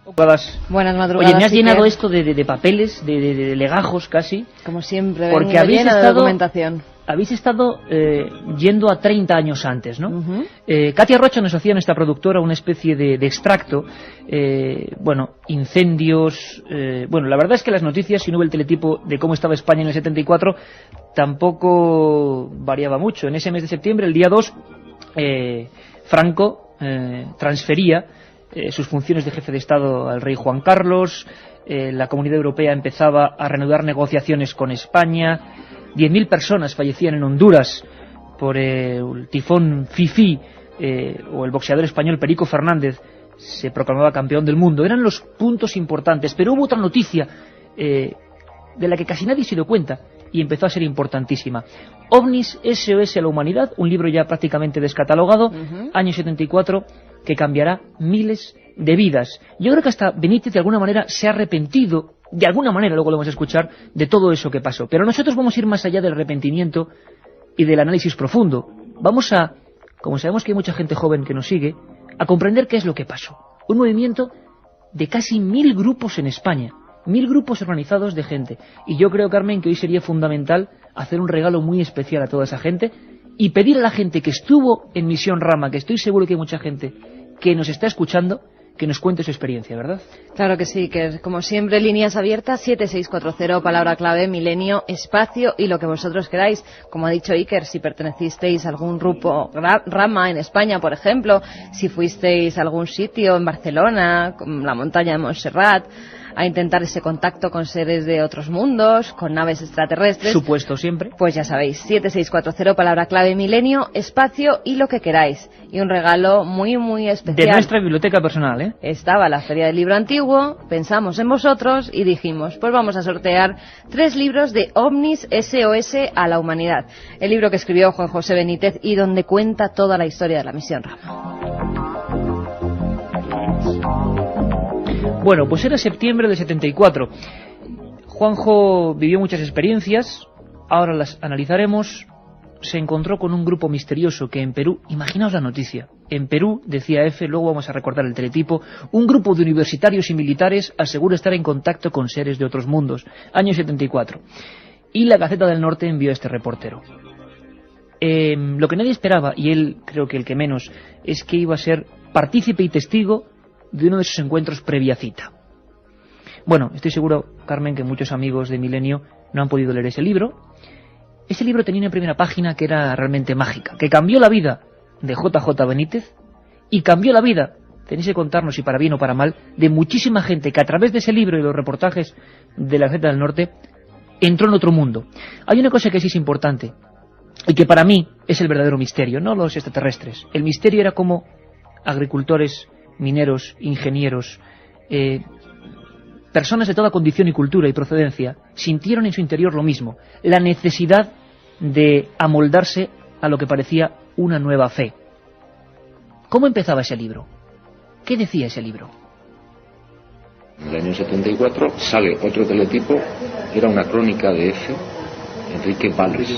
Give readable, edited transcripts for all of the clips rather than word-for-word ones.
Buenas madrugadas. Oye, me has llenado esto de papeles, de legajos casi. Como siempre, porque habéis llena de estado, documentación. Habéis estado yendo a 30 años antes, ¿no? Uh-huh. Katia Rocha nos hacía, nuestra productora, una especie de extracto. Bueno, incendios. Bueno, la verdad es que las noticias, si no ve el teletipo de cómo estaba España en el 74, tampoco variaba mucho. En ese mes de septiembre, el día 2, Franco transfería sus funciones de jefe de Estado al rey Juan Carlos. La Comunidad Europea empezaba a reanudar negociaciones con España. 10.000 personas fallecían en Honduras por el tifón Fifi, o el boxeador español Perico Fernández se proclamaba campeón del mundo. Eran los puntos importantes, pero hubo otra noticia de la que casi nadie se dio cuenta y empezó a ser importantísima. OVNIS SOS a la humanidad, un libro ya prácticamente descatalogado, año 74, que cambiará miles de vidas. Yo creo que hasta Benítez de alguna manera se ha arrepentido, de alguna manera, luego lo vamos a escuchar, de todo eso que pasó. Pero nosotros vamos a ir más allá del arrepentimiento y del análisis profundo. Vamos a, como sabemos que hay mucha gente joven que nos sigue, a comprender qué es lo que pasó. Un movimiento de casi 1000 grupos en España, 1000 grupos organizados de gente. Y yo creo, Carmen, que hoy sería fundamental hacer un regalo muy especial a toda esa gente y pedir a la gente que estuvo en Misión Rama, que estoy seguro que hay mucha gente que nos está escuchando, que nos cuente su experiencia, ¿verdad? Claro que sí, que como siempre, líneas abiertas, 7640, palabra clave, milenio, espacio y lo que vosotros queráis. Como ha dicho Iker, si pertenecisteis a algún grupo Rama en España, por ejemplo, si fuisteis a algún sitio en Barcelona, la montaña de Montserrat, a intentar ese contacto con seres de otros mundos, con naves extraterrestres. Supuesto siempre. Pues ya sabéis, 7640, palabra clave, milenio, espacio y lo que queráis. Y un regalo muy, muy especial. De nuestra biblioteca personal, ¿eh? Estaba la Feria del Libro Antiguo, pensamos en vosotros y dijimos, pues vamos a sortear 3 libros de OVNIS SOS a la humanidad. El libro que escribió Juan José Benítez y donde cuenta toda la historia de la Misión Rama. Bueno, pues era septiembre del 74. Juanjo vivió muchas experiencias, ahora las analizaremos. Se encontró con un grupo misterioso que en Perú, imaginaos la noticia, en Perú, decía F, luego vamos a recordar el teletipo, un grupo de universitarios y militares asegura estar en contacto con seres de otros mundos, año 74. Y la Gaceta del Norte envió a este reportero. Lo que nadie esperaba, y él creo que el que menos, es que iba a ser partícipe y testigo de uno de esos encuentros previa cita. Bueno, estoy seguro, Carmen, que muchos amigos de Milenio no han podido leer ese libro. Ese libro tenía una primera página que era realmente mágica, que cambió la vida de JJ Benítez y cambió la vida, tenéis que contarnos si para bien o para mal, de muchísima gente que a través de ese libro y los reportajes de la Gaceta del Norte entró en otro mundo. Hay una cosa que sí es importante y que para mí es el verdadero misterio, no los extraterrestres. El misterio era cómo agricultores, mineros, ingenieros, personas de toda condición y cultura y procedencia sintieron en su interior lo mismo, la necesidad de amoldarse a lo que parecía una nueva fe. ¿Cómo empezaba ese libro? ¿Qué decía ese libro? En el año 74 sale otro teletipo, era una crónica de F, Enrique Valls,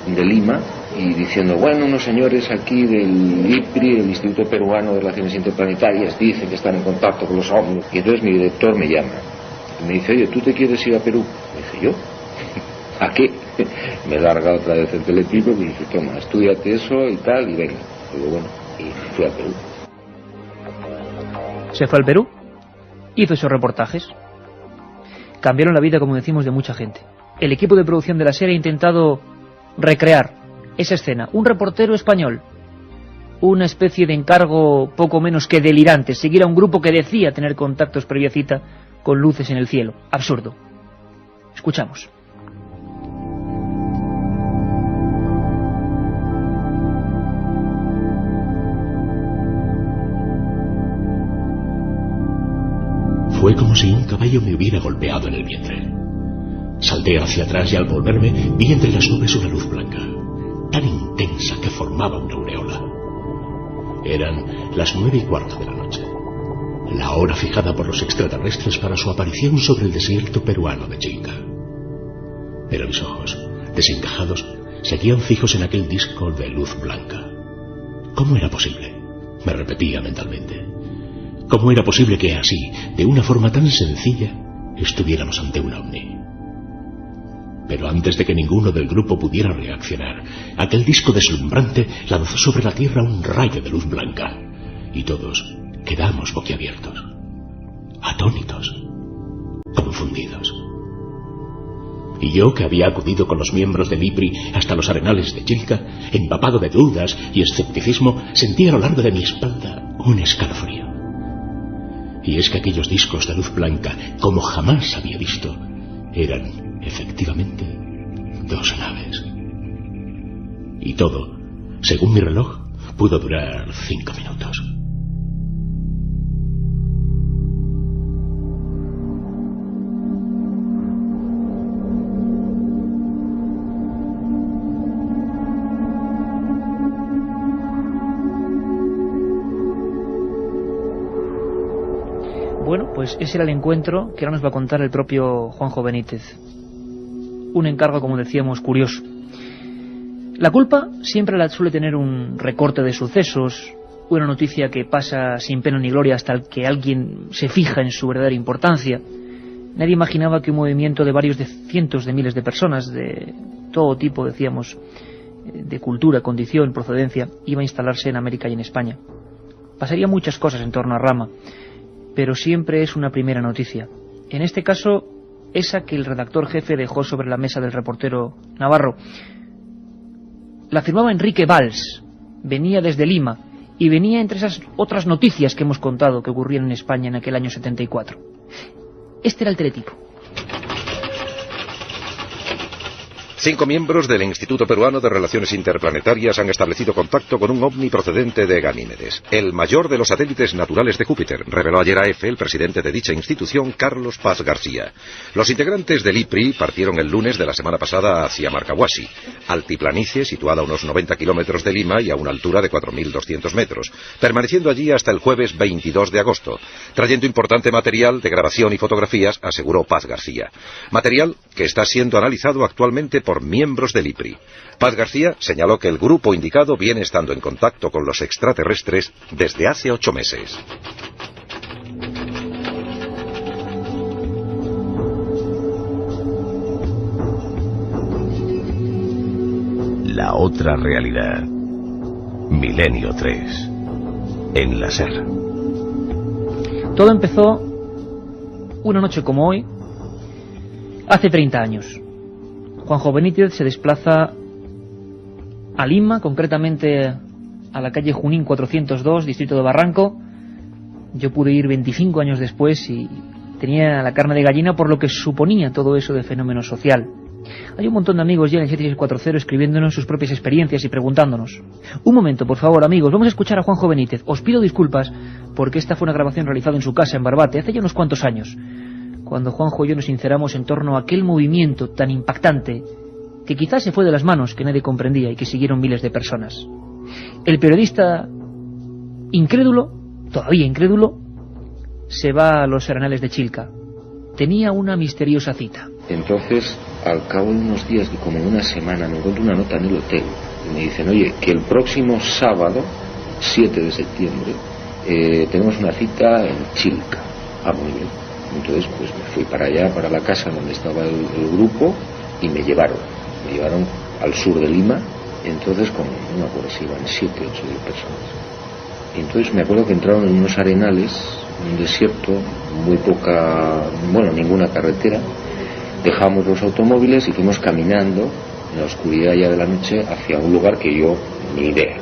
de Lima, y diciendo, bueno, unos señores aquí del IPRI, el Instituto Peruano de Relaciones Interplanetarias, dicen que están en contacto con los ovnis. Y entonces mi director me llama y me dice, oye, ¿tú te quieres ir a Perú? Me dice, ¿yo? ¿A qué? Me larga otra vez el teletipo y me dice, toma, estúdiate eso y tal, y venga. Y digo, bueno, y fui a Perú. Se fue al Perú, hizo esos reportajes, cambiaron la vida, como decimos, de mucha gente. El equipo de producción de la serie ha intentado recrear esa escena. Un reportero español, una especie de encargo poco menos que delirante, seguir a un grupo que decía tener contactos previa cita con luces en el cielo. Absurdo. Escuchamos. Fue como si un caballo me hubiera golpeado en el vientre. Salté hacia atrás y al volverme vi entre las nubes una luz blanca, tan intensa que formaba una aureola. Eran las 9:15 de la noche, la hora fijada por los extraterrestres para su aparición sobre el desierto peruano de Chinca. Pero mis ojos, desencajados, seguían fijos en aquel disco de luz blanca. ¿Cómo era posible? Me repetía mentalmente. ¿Cómo era posible que así, de una forma tan sencilla, estuviéramos ante un ovni? Pero antes de que ninguno del grupo pudiera reaccionar, aquel disco deslumbrante lanzó sobre la Tierra un rayo de luz blanca, y todos quedamos boquiabiertos, atónitos, confundidos. Y yo, que había acudido con los miembros de Lipri hasta los arenales de Chilca, empapado de dudas y escepticismo, sentí a lo largo de mi espalda un escalofrío. Y es que aquellos discos de luz blanca, como jamás había visto, eran, efectivamente, 2 naves. Y todo, según mi reloj, pudo durar 5 minutos. Bueno, pues ese era el encuentro que ahora nos va a contar el propio Juanjo Benítez. Un encargo, como decíamos, curioso. La culpa siempre la suele tener un recorte de sucesos, una noticia que pasa sin pena ni gloria hasta que alguien se fija en su verdadera importancia. Nadie imaginaba que un movimiento de varios de cientos de miles de personas, de todo tipo, decíamos, de cultura, condición, procedencia, iba a instalarse en América y en España. Pasarían muchas cosas en torno a Rama, pero siempre es una primera noticia. En este caso, esa que el redactor jefe dejó sobre la mesa del reportero Navarro. La firmaba Enrique Valls, venía desde Lima, y venía entre esas otras noticias que hemos contado que ocurrían en España en aquel año 74. Este era el teletipo. 5 miembros del Instituto Peruano de Relaciones Interplanetarias han establecido contacto con un ovni procedente de Ganímedes, el mayor de los satélites naturales de Júpiter, reveló ayer a EFE el presidente de dicha institución, Carlos Paz García. Los integrantes del IPRI partieron el lunes de la semana pasada hacia Marcahuasi, altiplanicie situada a unos 90 kilómetros de Lima y a una altura de 4.200 metros, permaneciendo allí hasta el jueves 22 de agosto, trayendo importante material de grabación y fotografías, aseguró Paz García. Material que está siendo analizado actualmente por miembros del IPRI. Paz García señaló que el grupo indicado viene estando en contacto con los extraterrestres desde hace 8 meses. La otra realidad. Milenio 3. En la SER. Todo empezó una noche como hoy, hace 30 años. Juanjo Benítez se desplaza a Lima, concretamente a la calle Junín 402, distrito de Barranco. Yo pude ir 25 años después y tenía la carne de gallina por lo que suponía todo eso de fenómeno social. Hay un montón de amigos ya en el 7640 escribiéndonos sus propias experiencias y preguntándonos. Un momento, por favor, amigos, vamos a escuchar a Juanjo Benítez. Os pido disculpas porque esta fue una grabación realizada en su casa en Barbate hace ya unos cuantos años, cuando Juanjo y yo nos sinceramos en torno a aquel movimiento tan impactante que quizás se fue de las manos, que nadie comprendía y que siguieron miles de personas. El periodista incrédulo, todavía incrédulo, se va a los arenales de Chilca. Tenía una misteriosa cita. Entonces, al cabo de unos días, como en una semana, me encuentro una nota en el hotel y me dicen, oye, que el próximo sábado, 7 de septiembre, tenemos una cita en Chilca. Ah, muy bien. Entonces pues me fui para allá, para la casa donde estaba el grupo, y me llevaron al sur de Lima. Entonces no me acuerdo si iban 7 o 8 personas. Y entonces me acuerdo que entraron en unos arenales, en un desierto, ninguna carretera. Dejamos los automóviles y fuimos caminando en la oscuridad ya de la noche hacia un lugar que yo ni idea.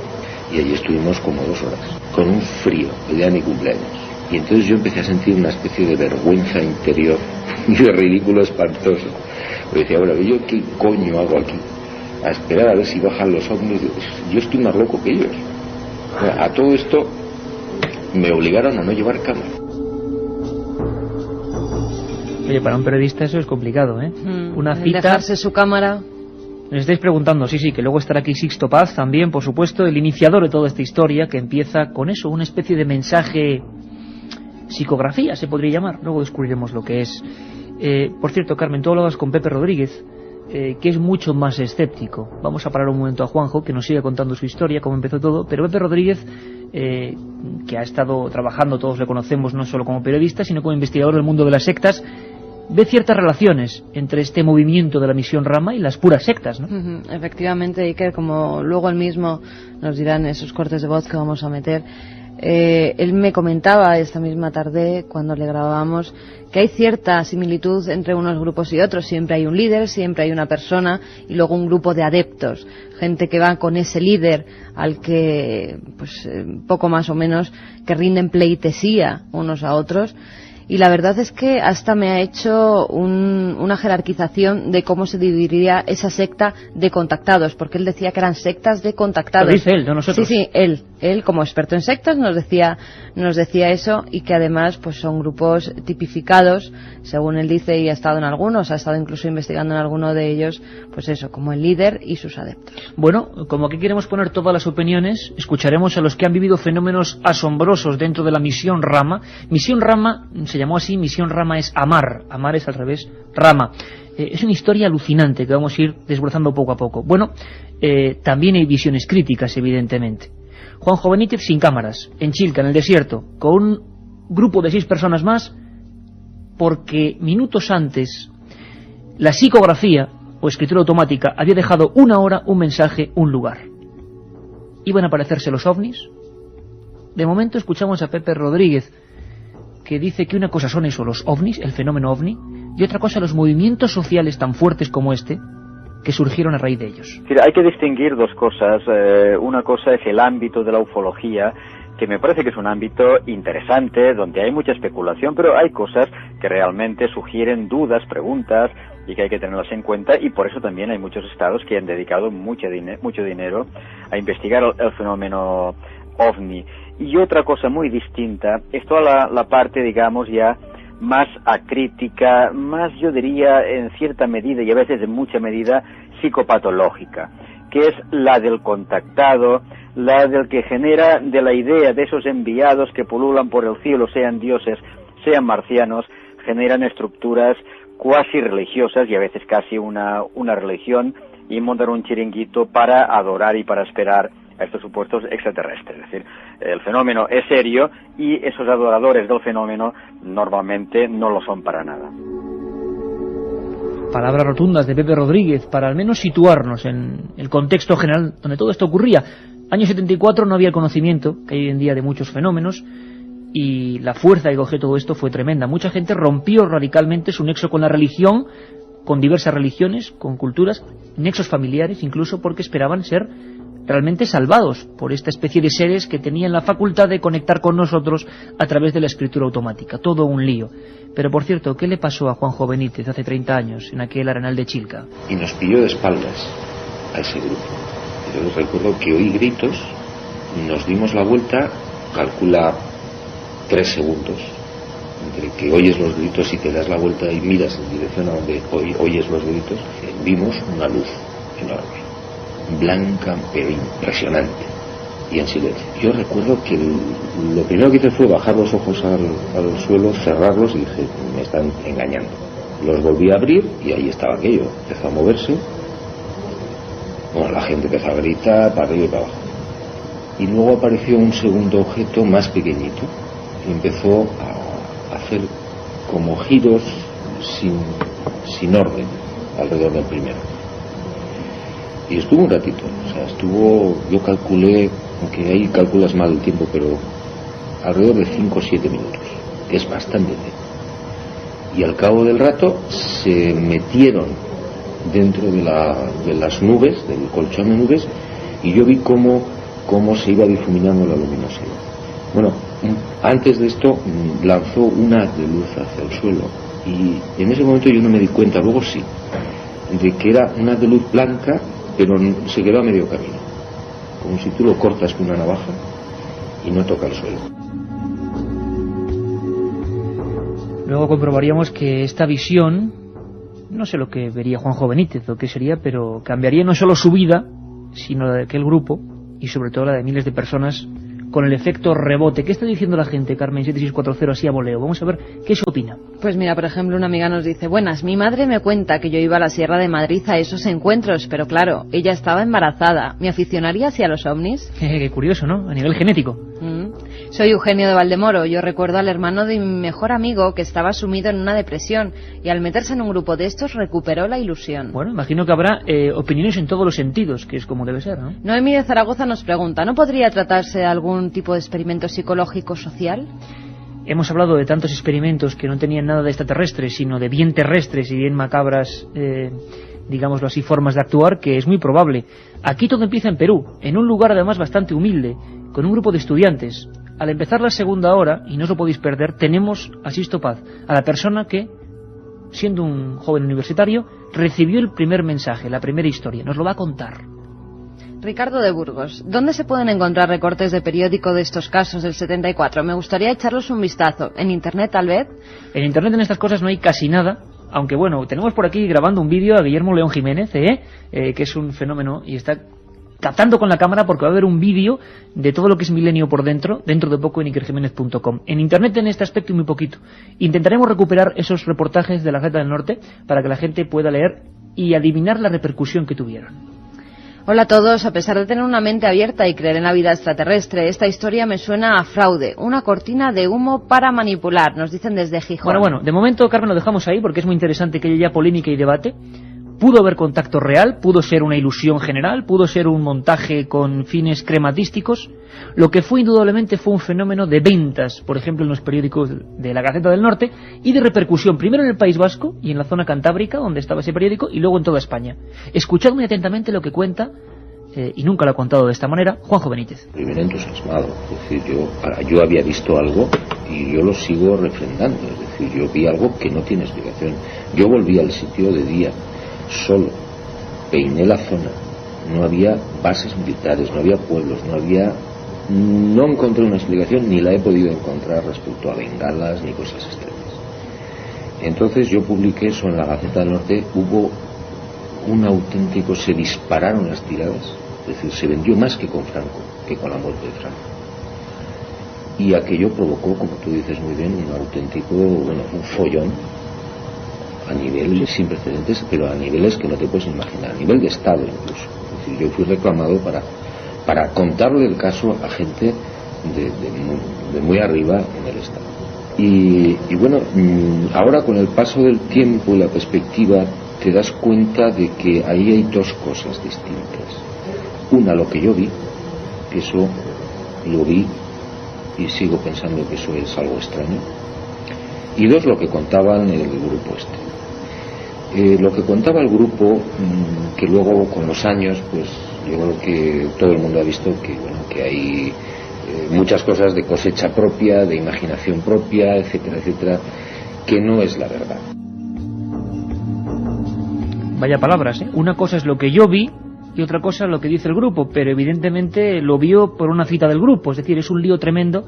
Y allí estuvimos como 2 horas, con un frío, el día de mi cumpleaños. Y entonces yo empecé a sentir una especie de vergüenza interior y de ridículo espantoso. Porque decía, bueno, ¿yo qué coño hago aquí? A esperar a ver si bajan los ovnis. Yo estoy más loco que ellos. A todo esto me obligaron a no llevar cámara. Oye, para un periodista eso es complicado, ¿eh? Una cita... Dejarse su cámara... Les estáis preguntando, sí, que luego estará aquí Sixto Paz también, por supuesto, el iniciador de toda esta historia, que empieza con eso, una especie de mensaje... psicografía se podría llamar, luego descubriremos lo que es. Por cierto, Carmen, tú hablabas con Pepe Rodríguez, que es mucho más escéptico. Vamos a parar un momento a Juanjo, que nos siga contando su historia, cómo empezó todo, pero Pepe Rodríguez que ha estado trabajando, todos le conocemos, no solo como periodista, sino como investigador del mundo de las sectas, ve ciertas relaciones entre este movimiento de la Misión Rama y las puras sectas, ¿no? Efectivamente, Iker, como luego él mismo nos dirá en esos cortes de voz que vamos a meter, él me comentaba esta misma tarde, cuando le grabábamos, que hay cierta similitud entre unos grupos y otros. Siempre hay un líder, siempre hay una persona y luego un grupo de adeptos, gente que va con ese líder al que, pues, poco más o menos, que rinden pleitesía unos a otros. Y la verdad es que hasta me ha hecho una jerarquización de cómo se dividiría esa secta de contactados, porque él decía que eran sectas de contactados. Lo dice él, no nosotros. Sí, él como experto en sectas nos decía eso, y que además pues son grupos tipificados, según él dice, y ha estado en algunos, ha estado incluso investigando en alguno de ellos, pues eso, como el líder y sus adeptos. Bueno, como aquí queremos poner todas las opiniones, escucharemos a los que han vivido fenómenos asombrosos dentro de la Misión Rama. Misión Rama se llamó así, Misión Rama es amar es al revés, Rama. Es una historia alucinante que vamos a ir desbrozando poco a poco. Bueno, también hay visiones críticas, evidentemente. Juanjo Benítez sin cámaras, en Chilca, en el desierto, con un grupo de 6 personas más, porque minutos antes la psicografía o escritura automática había dejado una hora, un mensaje, un lugar. ¿Iban a aparecerse los ovnis? De momento escuchamos a Pepe Rodríguez, que dice que una cosa son eso, los ovnis, el fenómeno ovni, y otra cosa los movimientos sociales tan fuertes como este, que surgieron a raíz de ellos. Hay que distinguir dos cosas. Una cosa es el ámbito de la ufología, que me parece que es un ámbito interesante, donde hay mucha especulación, pero hay cosas que realmente sugieren dudas, preguntas, y que hay que tenerlas en cuenta, y por eso también hay muchos estados que han dedicado mucho dinero a investigar el fenómeno ovni. Y otra cosa muy distinta es toda la parte, digamos, ya más acrítica, más, yo diría, en cierta medida y a veces en mucha medida psicopatológica, que es la del contactado, la del que genera de la idea de esos enviados que pululan por el cielo, sean dioses, sean marcianos, generan estructuras cuasi religiosas y a veces casi una religión, y montan un chiringuito para adorar y para esperar a estos supuestos extraterrestres. Es decir, el fenómeno es serio y esos adoradores del fenómeno normalmente no lo son para nada. Palabras rotundas de Pepe Rodríguez para al menos situarnos en el contexto general donde todo esto ocurría. Año 74 no había el conocimiento que hay hoy en día de muchos fenómenos, y la fuerza que cogió todo esto fue tremenda. Mucha gente rompió radicalmente su nexo con la religión, con diversas religiones, con culturas, nexos familiares incluso, porque esperaban ser realmente salvados por esta especie de seres que tenían la facultad de conectar con nosotros a través de la escritura automática. Todo un lío. Pero por cierto, ¿qué le pasó a Juanjo Benítez hace 30 años en aquel Arenal de Chilca? Y nos pilló de espaldas a ese grupo. Yo recuerdo que oí gritos, nos dimos la vuelta, calcula 3 segundos, entre que oyes los gritos y te das la vuelta y miras en dirección a donde oyes los gritos, vimos una luz enorme, blanca pero impresionante, y en silencio. Yo recuerdo que lo primero que hice fue bajar los ojos al suelo, cerrarlos, y dije, me están engañando. Los volví a abrir y ahí estaba aquello, empezó a moverse. Bueno, la gente empezó a gritar para arriba y para abajo, y luego apareció un segundo objeto más pequeñito y empezó a hacer como giros sin orden alrededor del primero. Y estuvo un ratito, yo calculé, aunque ahí calculas mal el tiempo, pero alrededor de 5 o 7 minutos, que es bastante tiempo. Y al cabo del rato se metieron dentro de las nubes, del colchón de nubes, y yo vi cómo se iba difuminando la luminosidad. Bueno, antes de esto lanzó un haz de luz hacia el suelo, y en ese momento yo no me di cuenta, luego sí, de que era un haz de luz blanca, pero se quedó a medio camino, como si tú lo cortas con una navaja y no toca el suelo. Luego comprobaríamos que esta visión, no sé lo que vería Juanjo Benítez, lo que sería, pero cambiaría no solo su vida, sino la de aquel grupo, y sobre todo la de miles de personas con el efecto rebote. ¿Qué está diciendo la gente, Carmen 7640, así a voleo? Vamos a ver qué se opina. Pues mira, por ejemplo, una amiga nos dice: buenas, mi madre me cuenta que yo iba a la Sierra de Madrid a esos encuentros, pero claro, ella estaba embarazada. ¿Me aficionaría así a los ovnis? Qué curioso, ¿no? A nivel genético. Soy Eugenio de Valdemoro. Yo recuerdo al hermano de mi mejor amigo que estaba sumido en una depresión y al meterse en un grupo de estos recuperó la ilusión. Bueno, imagino que habrá opiniones en todos los sentidos, que es como debe ser, ¿no? Noemí de Zaragoza nos pregunta: ¿no podría tratarse de algún tipo de experimento psicológico social? Hemos hablado de tantos experimentos que no tenían nada de extraterrestres, sino de bien terrestres y bien macabras, digámoslo así, formas de actuar, que es muy probable. Aquí todo empieza en Perú, en un lugar además bastante humilde, con un grupo de estudiantes. Al empezar la segunda hora, y no os lo podéis perder, tenemos a Sisto Paz, a la persona que, siendo un joven universitario, recibió el primer mensaje, la primera historia. Nos lo va a contar. Ricardo de Burgos: ¿dónde se pueden encontrar recortes de periódico de estos casos del 74? Me gustaría echarlos un vistazo. ¿En internet tal vez? En internet en estas cosas no hay casi nada, aunque bueno, tenemos por aquí grabando un vídeo a Guillermo León Jiménez, que es un fenómeno y está captando con la cámara, porque va a haber un vídeo de todo lo que es Milenio por dentro de poco en ikerjiménez.com. En internet en este aspecto muy poquito. Intentaremos recuperar esos reportajes de la Gaceta del Norte para que la gente pueda leer y adivinar la repercusión que tuvieron. Hola a todos. A pesar de tener una mente abierta y creer en la vida extraterrestre, esta historia me suena a fraude, una cortina de humo para manipular, nos dicen desde Gijón. Bueno, de momento, Carmen, lo dejamos ahí porque es muy interesante que haya polémica y debate. Pudo haber contacto real, pudo ser una ilusión general, pudo ser un montaje con fines crematísticos. Lo que fue indudablemente fue un fenómeno de ventas, por ejemplo en los periódicos de la Gaceta del Norte, y de repercusión, primero en el País Vasco y en la zona cantábrica, donde estaba ese periódico, y luego en toda España. Escuchad muy atentamente lo que cuenta, y nunca lo ha contado de esta manera, Juanjo Benítez. Primero entusiasmado, es decir, yo había visto algo y yo lo sigo refrendando, es decir, yo vi algo que no tiene explicación. Yo volví al sitio de día, solo, peiné la zona, no había bases militares, no había pueblos, no encontré una explicación, ni la he podido encontrar respecto a bengalas ni cosas extrañas. Entonces yo publiqué eso en la Gaceta del Norte, hubo un auténtico, se dispararon las tiradas, es decir, se vendió más que con Franco, que con la muerte de Franco. Y aquello provocó, como tú dices muy bien, un auténtico, un follón, a nivel sin precedentes, pero a niveles que no te puedes imaginar, a nivel de Estado incluso. Es decir, yo fui reclamado para contarle el caso a gente de muy arriba en el Estado. Y bueno, ahora con el paso del tiempo y la perspectiva te das cuenta de que ahí hay dos cosas distintas. Una, lo que yo vi, que eso lo vi y sigo pensando que eso es algo extraño. Y dos, lo que contaban el grupo este. Lo que contaba el grupo, que luego con los años, pues yo creo que todo el mundo ha visto que hay muchas cosas de cosecha propia, de imaginación propia, etcétera, etcétera, que no es la verdad. Vaya palabras, ¿eh? Una cosa es lo que yo vi y otra cosa lo que dice el grupo, pero evidentemente lo vio por una cita del grupo, es decir, es un lío tremendo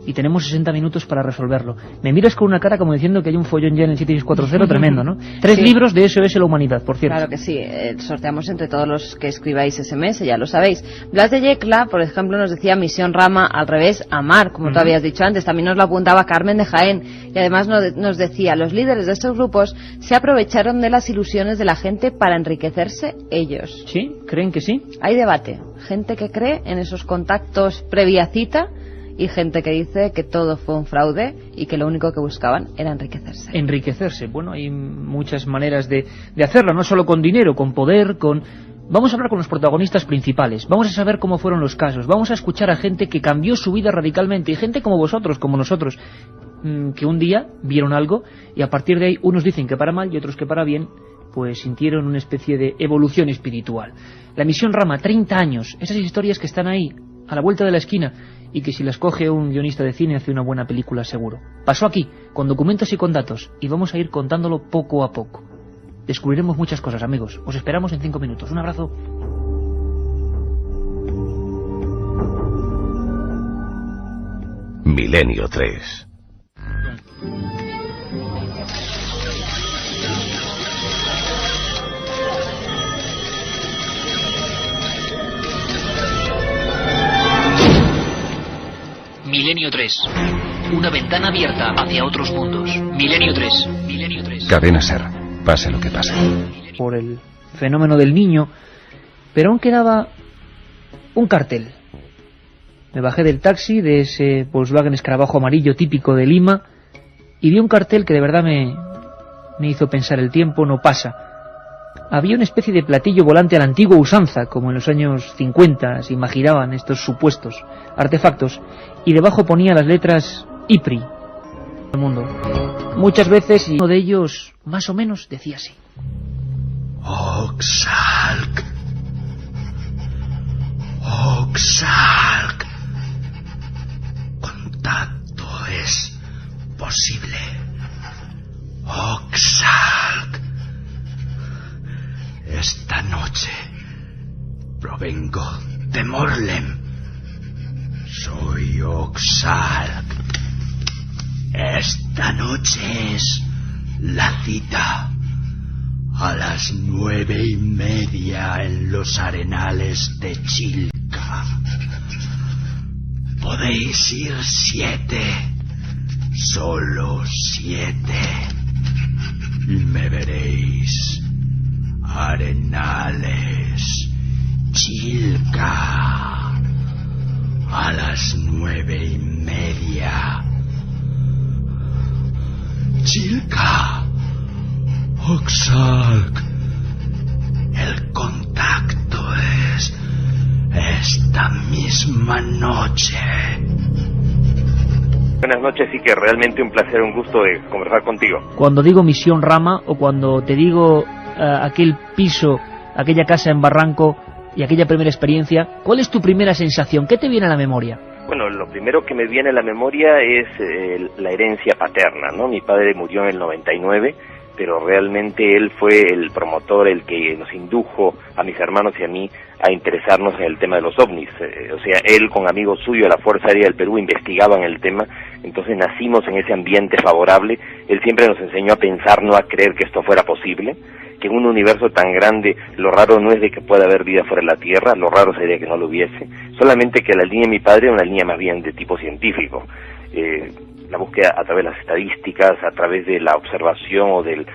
y tenemos 60 minutos para resolverlo. Me miras con una cara como diciendo que hay un follón ya en el 7640 tremendo, ¿no? 3 sí. Libros de SOS La Humanidad, por cierto. Claro que sí, sorteamos entre todos los que escribáis SMS, ya lo sabéis. Blas de Yecla, por ejemplo, nos decía Misión Rama, al revés, amar, como tú habías dicho antes. También nos lo apuntaba Carmen de Jaén. Y además nos decía, los líderes de estos grupos se aprovecharon de las ilusiones de la gente para enriquecerse ellos. ¿Sí? ¿Creen que sí? Hay debate. Gente que cree en esos contactos previa cita y gente que dice que todo fue un fraude y que lo único que buscaban era enriquecerse. Enriquecerse. Bueno, hay muchas maneras de hacerlo, no solo con dinero, con poder, con... Vamos a hablar con los protagonistas principales, vamos a saber cómo fueron los casos, vamos a escuchar a gente que cambió su vida radicalmente, y gente como vosotros, como nosotros, que un día vieron algo y a partir de ahí unos dicen que para mal y otros que para bien, pues sintieron una especie de evolución espiritual. La Misión Rama, 30 años, esas historias que están ahí, a la vuelta de la esquina, y que si las coge un guionista de cine hace una buena película seguro. Pasó aquí, con documentos y con datos, y vamos a ir contándolo poco a poco. Descubriremos muchas cosas, amigos. Os esperamos en 5 minutos. Un abrazo. Milenio 3. Milenio 3. Una ventana abierta hacia otros mundos. Milenio 3. Milenio 3. Cadena SER, pase lo que pase. Por el fenómeno del niño, pero aún quedaba un cartel. Me bajé del taxi, de ese Volkswagen Escarabajo amarillo típico de Lima, y vi un cartel que de verdad me hizo pensar: el tiempo no pasa. Había una especie de platillo volante a la antigua usanza, como en los años 50 se imaginaban estos supuestos artefactos, y debajo ponía las letras IPRI, el mundo. Muchas veces, y uno de ellos más o menos decía así: Oxalc. Oxalc. Contacto es posible. Oxalc. Esta noche provengo de Morlem. Soy Oxalc. Esta noche es la cita a las 9:30 en los arenales de Chilca. Podéis ir 7, solo 7, y me veréis. Arenales Chilca a las 9:30. Chilca. Oxalc. El contacto es esta misma noche. Buenas noches, y que realmente un placer, un gusto de conversar contigo. Cuando digo Misión Rama, o cuando te digo aquel piso, aquella casa en Barranco y aquella primera experiencia, ¿cuál es tu primera sensación? ¿Qué te viene a la memoria? Bueno, lo primero que me viene a la memoria es la herencia paterna, ¿no? Mi padre murió en el 99, pero realmente él fue el promotor, el que nos indujo a mis hermanos y a mí a interesarnos en el tema de los ovnis. O sea, él con amigos suyos de la Fuerza Aérea del Perú investigaban el tema, entonces nacimos en ese ambiente favorable. Él siempre nos enseñó a pensar, no a creer que esto fuera posible, que en un universo tan grande lo raro no es de que pueda haber vida fuera de la Tierra, lo raro sería que no lo hubiese, solamente que la línea de mi padre era una línea más bien de tipo científico. La búsqueda a través de las estadísticas, a través de la observación o del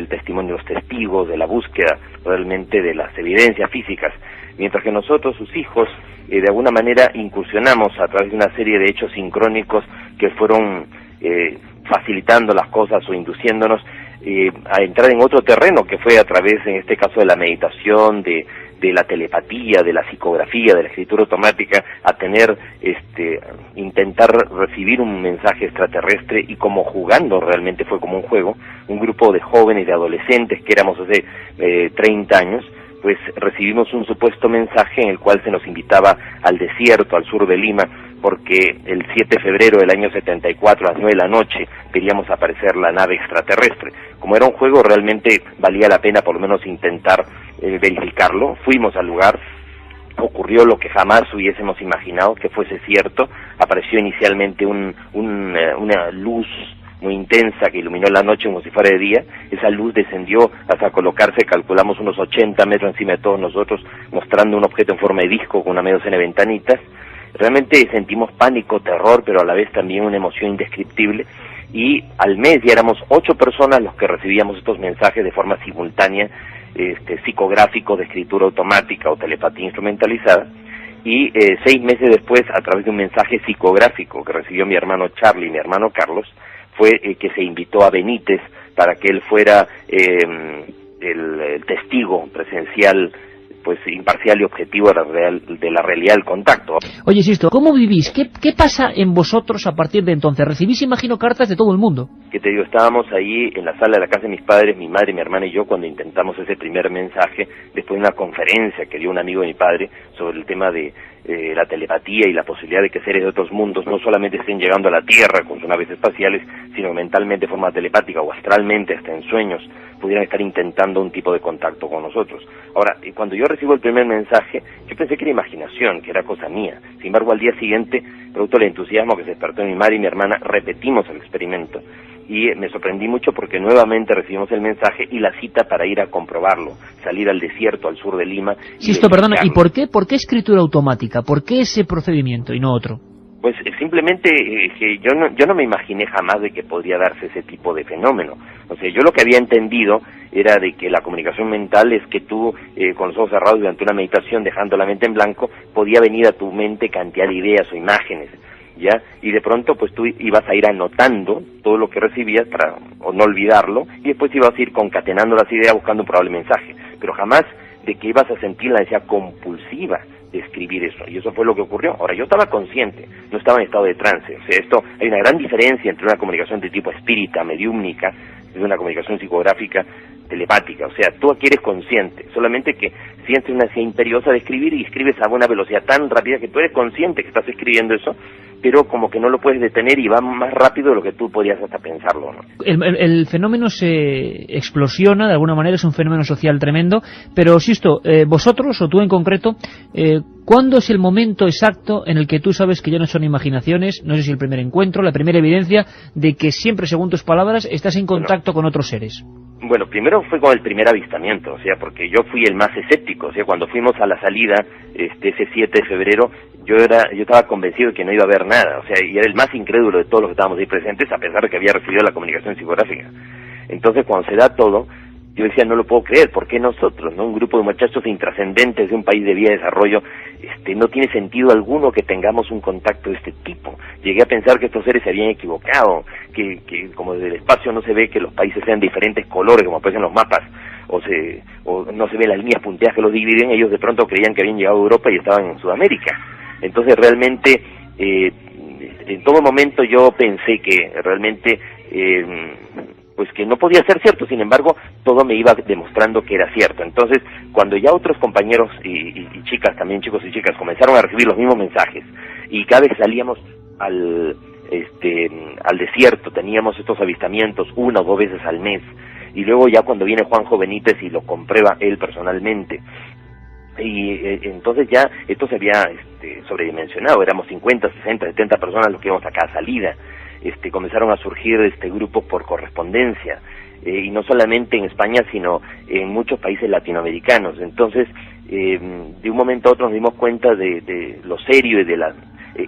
testimonio de los testigos, de la búsqueda realmente de las evidencias físicas, mientras que nosotros, sus hijos, de alguna manera incursionamos a través de una serie de hechos sincrónicos que fueron facilitando las cosas o induciéndonos a entrar en otro terreno, que fue a través, en este caso, de la meditación, de la telepatía, de la psicografía, de la escritura automática, a tener, intentar recibir un mensaje extraterrestre, y como jugando, realmente fue como un juego, un grupo de jóvenes, de adolescentes, que éramos hace 30 años, pues recibimos un supuesto mensaje en el cual se nos invitaba al desierto, al sur de Lima, porque el 7 de febrero del año 74, a las 9 de la noche, veríamos aparecer la nave extraterrestre. Como era un juego, realmente valía la pena por lo menos intentar verificarlo. Fuimos al lugar, ocurrió lo que jamás hubiésemos imaginado que fuese cierto. Apareció inicialmente una luz muy intensa que iluminó la noche como si fuera de día. Esa luz descendió hasta colocarse, calculamos, unos 80 metros encima de todos nosotros, mostrando un objeto en forma de disco con una media docena de ventanitas. Realmente sentimos pánico, terror, pero a la vez también una emoción indescriptible, y al mes ya éramos 8 personas los que recibíamos estos mensajes de forma simultánea, psicográficos, de escritura automática o telepatía instrumentalizada, y 6 meses después, a través de un mensaje psicográfico que recibió mi hermano Charlie y mi hermano Carlos, fue que se invitó a Benítez para que él fuera el testigo presencial, pues imparcial y objetivo de la realidad del contacto. Oye, Sisto, ¿cómo vivís? ¿Qué pasa en vosotros a partir de entonces? Recibís, imagino, cartas de todo el mundo. Que te digo, estábamos ahí en la sala de la casa de mis padres, mi madre, mi hermana y yo, cuando intentamos ese primer mensaje, después de una conferencia que dio un amigo de mi padre sobre el tema de la telepatía y la posibilidad de que seres de otros mundos no solamente estén llegando a la Tierra con sus naves espaciales, sino mentalmente de forma telepática o astralmente, hasta en sueños, pudieran estar intentando un tipo de contacto con nosotros. Ahora, cuando yo recibo el primer mensaje, yo pensé que era imaginación, que era cosa mía. Sin embargo, al día siguiente, producto del entusiasmo que se despertó en mi madre y mi hermana, repetimos el experimento. Y me sorprendí mucho porque nuevamente recibimos el mensaje y la cita para ir a comprobarlo, salir al desierto, al sur de Lima. Sisto, perdona, ¿y por qué escritura automática? ¿Por qué ese procedimiento y no otro? Pues simplemente que yo no me imaginé jamás de que podría darse ese tipo de fenómeno. O sea, yo lo que había entendido era de que la comunicación mental es que tú, con los ojos cerrados durante una meditación, dejando la mente en blanco, podía venir a tu mente cantidad de ideas o imágenes, ¿ya? Y de pronto, pues tú ibas a ir anotando todo lo que recibías para o no olvidarlo, y después ibas a ir concatenando las ideas buscando un probable mensaje. Pero jamás de que ibas a sentir la necesidad compulsiva de escribir eso, y eso fue lo que ocurrió. Ahora, yo estaba consciente, no estaba en estado de trance. O sea, hay una gran diferencia entre una comunicación de tipo espírita, mediúmnica, y una comunicación psicográfica, telepática. O sea, tú aquí eres consciente, solamente que sientes una necesidad imperiosa de escribir y escribes a una velocidad tan rápida que tú eres consciente que estás escribiendo eso, pero como que no lo puedes detener y va más rápido de lo que tú podrías hasta pensarlo, ¿no? El fenómeno se explosiona, de alguna manera es un fenómeno social tremendo, pero Sisto, vosotros, o tú en concreto, ¿cuándo es el momento exacto en el que tú sabes que ya no son imaginaciones, no sé si el primer encuentro, la primera evidencia de que siempre, según tus palabras, estás en contacto con otros seres? Bueno, primero fue con el primer avistamiento, o sea, porque yo fui el más escéptico. O sea, cuando fuimos a la salida, ese 7 de febrero, yo estaba convencido de que no iba a haber nada, o sea, y era el más incrédulo de todos los que estábamos ahí presentes, a pesar de que había recibido la comunicación psicográfica. Entonces, cuando se da todo, yo decía, no lo puedo creer, ¿por qué nosotros, no? Un grupo de muchachos intrascendentes de un país de vía de desarrollo, no tiene sentido alguno que tengamos un contacto de este tipo. Llegué a pensar que estos seres se habían equivocado, que como desde el espacio no se ve que los países sean diferentes colores, como aparecen los mapas, o no se ven las líneas punteadas que los dividen, ellos de pronto creían que habían llegado a Europa y estaban en Sudamérica. Entonces realmente, en todo momento yo pensé que realmente, pues que no podía ser cierto. Sin embargo, todo me iba demostrando que era cierto. Entonces, cuando ya otros compañeros y chicas, también chicos y chicas, comenzaron a recibir los mismos mensajes, y cada vez que salíamos al desierto, teníamos estos avistamientos 1 o 2 veces al mes, y luego ya cuando viene Juanjo Benítez y lo comprueba él personalmente, y entonces ya esto se había sobredimensionado, éramos 50, 60, 70 personas los que íbamos a cada salida. Comenzaron a surgir grupos por correspondencia, y no solamente en España, sino en muchos países latinoamericanos. Entonces, de un momento a otro nos dimos cuenta de lo serio y de la...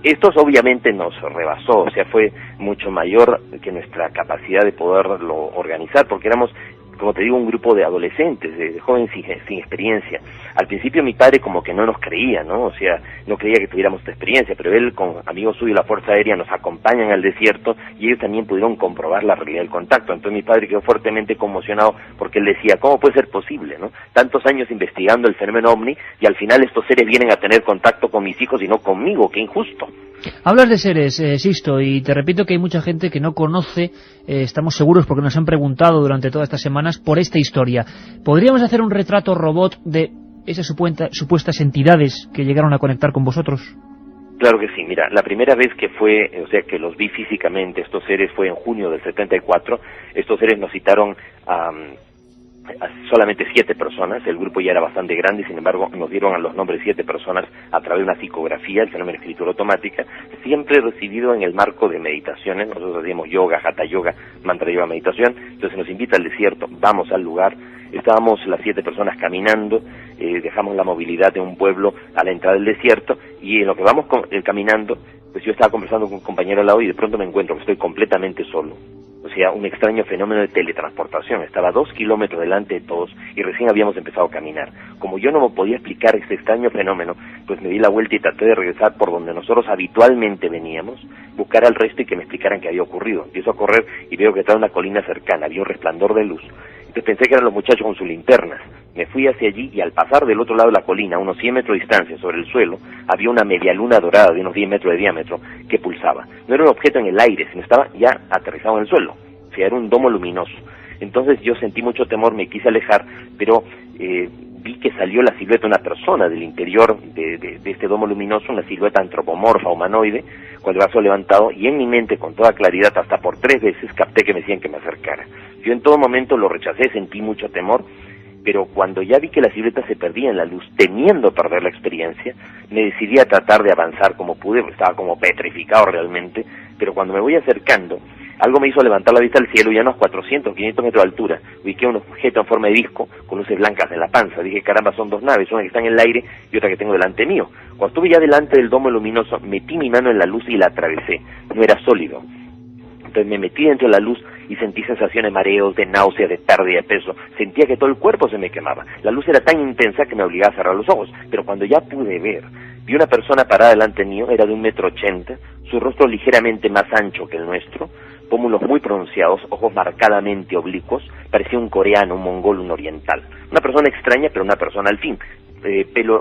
Esto obviamente nos rebasó, o sea, fue mucho mayor que nuestra capacidad de poderlo organizar, porque éramos, como te digo, un grupo de adolescentes, de jóvenes sin experiencia. Al principio mi padre como que no nos creía, ¿no? O sea, no creía que tuviéramos esta experiencia, pero él, con amigos suyos de la Fuerza Aérea, nos acompañan al desierto y ellos también pudieron comprobar la realidad del contacto. Entonces mi padre quedó fuertemente conmocionado porque él decía, ¿cómo puede ser posible, no? Tantos años investigando el fenómeno ovni y al final estos seres vienen a tener contacto con mis hijos y no conmigo, qué injusto. Hablas de seres, Sisto, y te repito que hay mucha gente que no conoce, estamos seguros porque nos han preguntado durante todas estas semanas por esta historia. ¿Podríamos hacer un retrato robot de esas supuestas entidades que llegaron a conectar con vosotros? Claro que sí. Mira, la primera vez que que los vi físicamente, estos seres, fue en junio del 74. Estos seres nos citaron a solamente 7 personas. El grupo ya era bastante grande, sin embargo nos dieron a los nombres 7 personas a través de una psicografía, el fenómeno de escritura automática, siempre recibido en el marco de meditaciones. Nosotros hacíamos yoga, hatha yoga, mantra yoga, meditación. Entonces nos invita al desierto, vamos al lugar, estábamos las 7 personas caminando, dejamos la movilidad de un pueblo a la entrada del desierto, y en lo que vamos caminando, pues yo estaba conversando con un compañero al lado y de pronto me encuentro que estoy completamente solo. O sea, un extraño fenómeno de teletransportación. Estaba 2 kilómetros delante de todos y recién habíamos empezado a caminar. Como yo no me podía explicar este extraño fenómeno, pues me di la vuelta y traté de regresar por donde nosotros habitualmente veníamos, buscar al resto y que me explicaran qué había ocurrido. Empiezo a correr y veo que estaba una colina cercana, había un resplandor de luz. Entonces pensé que eran los muchachos con sus linternas. Me fui hacia allí y al pasar del otro lado de la colina, a unos 100 metros de distancia sobre el suelo, había una media luna dorada de unos 10 metros de diámetro que pulsaba. No era un objeto en el aire, sino estaba ya aterrizado en el suelo. O sea, era un domo luminoso. Entonces yo sentí mucho temor, me quise alejar, pero vi que salió la silueta de una persona del interior de este domo luminoso, una silueta antropomorfa, humanoide, con el brazo levantado, y en mi mente, con toda claridad, hasta por 3 veces capté que me decían que me acercara. Yo en todo momento lo rechacé, sentí mucho temor, pero cuando ya vi que la silueta se perdía en la luz, temiendo perder la experiencia, me decidí a tratar de avanzar como pude, porque estaba como petrificado realmente, pero cuando me voy acercando, Algo me hizo levantar la vista al cielo y a unos 400, 500 metros de altura ubiqué un objeto en forma de disco con luces blancas en la panza. Dije, caramba, son dos naves, una que está en el aire y otra que tengo delante mío. Cuando estuve ya delante del domo luminoso, metí mi mano en la luz y la atravesé. No era sólido. Entonces me metí dentro de la luz y sentí sensaciones de mareos, de náuseas, de pérdida de peso. Sentía que todo el cuerpo se me quemaba. La luz era tan intensa que me obligaba a cerrar los ojos. Pero cuando ya pude ver, vi una persona parada delante mío, era de 1,80 m, su rostro ligeramente más ancho que el nuestro, pómulos muy pronunciados, ojos marcadamente oblicuos, parecía un coreano, un mongol, un oriental. Una persona extraña, pero una persona al fin.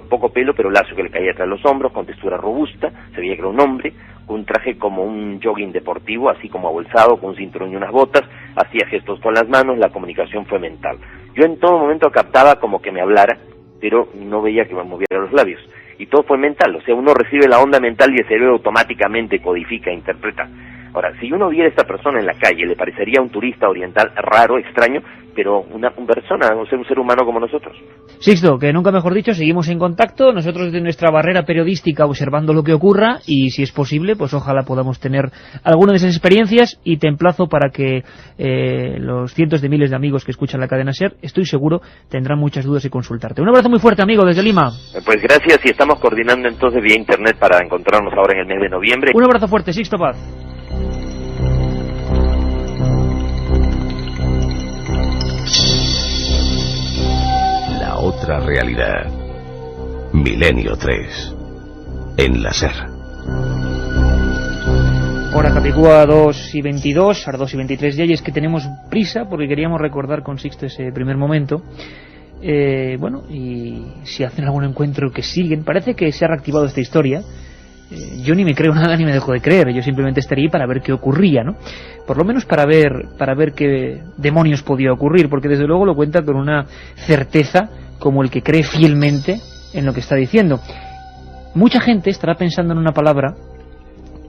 Poco pelo, pero lacio que le caía tras los hombros, con textura robusta, se veía que era un hombre, con un traje como un jogging deportivo, así como abolsado, con un cinturón y unas botas, hacía gestos con las manos, la comunicación fue mental. Yo en todo momento captaba como que me hablara, pero no veía que me moviera los labios. Y todo fue mental, o sea, uno recibe la onda mental y el cerebro automáticamente codifica, interpreta. Ahora, si uno viera a esta persona en la calle, le parecería un turista oriental raro, extraño, pero una persona, un ser humano como nosotros. Sixto, que nunca mejor dicho, seguimos en contacto, nosotros desde nuestra barrera periodística observando lo que ocurra, y si es posible, pues ojalá podamos tener alguna de esas experiencias, y te emplazo para que los cientos de miles de amigos que escuchan la cadena SER, estoy seguro, tendrán muchas dudas y consultarte. Un abrazo muy fuerte, amigo, desde Lima. Pues gracias, y estamos coordinando entonces vía internet para encontrarnos ahora en el mes de noviembre. Un abrazo fuerte, Sixto Paz. La otra realidad. Milenio 3. En la SER. Hora Capicúa 2:22, ahora 2:23 ya, y es que tenemos prisa porque queríamos recordar con Sixto ese primer momento. Bueno, y si hacen algún encuentro que siguen, parece que se ha reactivado esta historia. Yo ni me creo nada ni me dejo de creer, yo simplemente estaría ahí para ver qué ocurría, ¿no? Por lo menos para ver qué demonios podía ocurrir, porque desde luego lo cuenta con una certeza como el que cree fielmente en lo que está diciendo. Mucha gente estará pensando en una palabra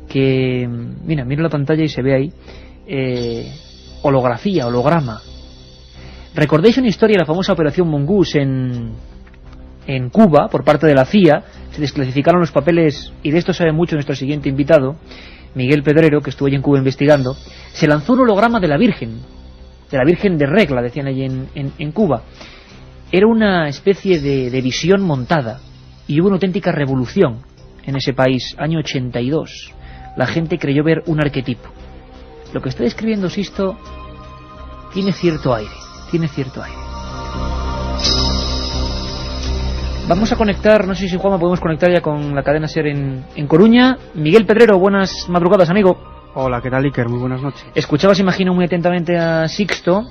que, mira la pantalla y se ve ahí, holografía, holograma. ¿Recordáis una historia de la famosa Operación Mongoose en Cuba, por parte de la CIA? Se desclasificaron los papeles, y de esto sabe mucho nuestro siguiente invitado, Miguel Pedrero, que estuvo allí en Cuba investigando. Se lanzó un holograma de la Virgen de Regla, decían allí en Cuba. Era una especie de visión montada, y hubo una auténtica revolución en ese país, año 82. La gente creyó ver un arquetipo. Lo que está describiendo Sisto tiene cierto aire. Vamos a conectar, no sé si Juanma podemos conectar ya con la cadena SER en Coruña. Miguel Pedrero, buenas madrugadas, amigo. Hola, ¿qué tal, Iker? Muy buenas noches. Escuchabas, imagino, muy atentamente a Sixto.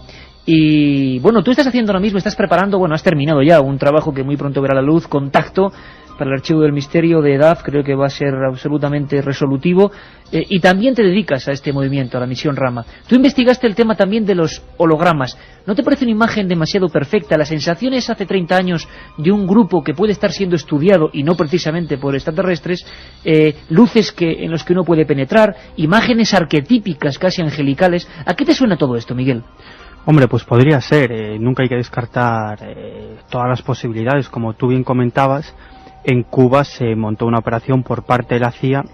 Y bueno, tú estás haciendo ahora mismo, estás preparando, bueno, has terminado ya un trabajo que muy pronto verá la luz, Contacto, para el Archivo del Misterio de EDAF, creo que va a ser absolutamente resolutivo, y también te dedicas a este movimiento, a la misión Rama. Tú investigaste el tema también de los hologramas. ¿No te parece una imagen demasiado perfecta? Las sensaciones hace 30 años de un grupo que puede estar siendo estudiado, y no precisamente por extraterrestres, luces en los que uno puede penetrar, imágenes arquetípicas, casi angelicales. ¿A qué te suena todo esto, Miguel? Hombre, pues podría ser, nunca hay que descartar todas las posibilidades. Como tú bien comentabas, en Cuba se montó una operación por parte de la CIA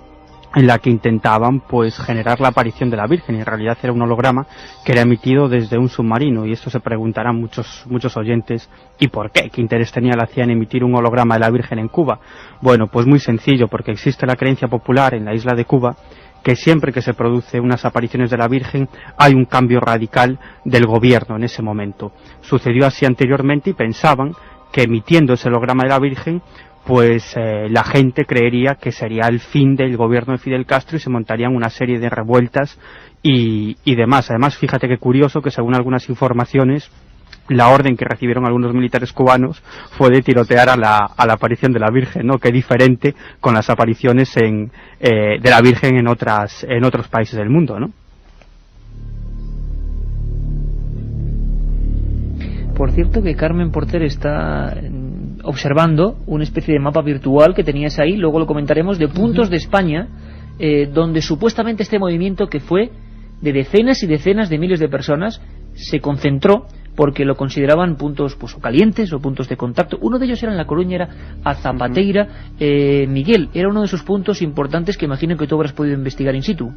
en la que intentaban pues generar la aparición de la Virgen, y en realidad era un holograma que era emitido desde un submarino, y esto se preguntarán muchos oyentes, ¿y por qué? ¿Qué interés tenía la CIA en emitir un holograma de la Virgen en Cuba? Bueno, pues muy sencillo, porque existe la creencia popular en la isla de Cuba que siempre que se produce unas apariciones de la Virgen hay un cambio radical del gobierno en ese momento. Sucedió así anteriormente y pensaban que emitiendo ese holograma de la Virgen pues la gente creería que sería el fin del gobierno de Fidel Castro y se montarían una serie de revueltas y demás. Además, fíjate qué curioso que según algunas informaciones la orden que recibieron algunos militares cubanos fue de tirotear a la aparición de la Virgen, ¿no? Qué diferente con las apariciones de la Virgen en otros países del mundo, ¿no? Por cierto que Carmen Porter está observando una especie de mapa virtual que tenías ahí, luego lo comentaremos, de puntos de España donde supuestamente este movimiento, que fue de decenas y decenas de miles de personas, se concentró porque lo consideraban puntos pues o calientes o puntos de contacto. Uno de ellos era en La Coruña, era a Zapateira. Miguel, era uno de esos puntos importantes que imagino que tú habrás podido investigar in situ.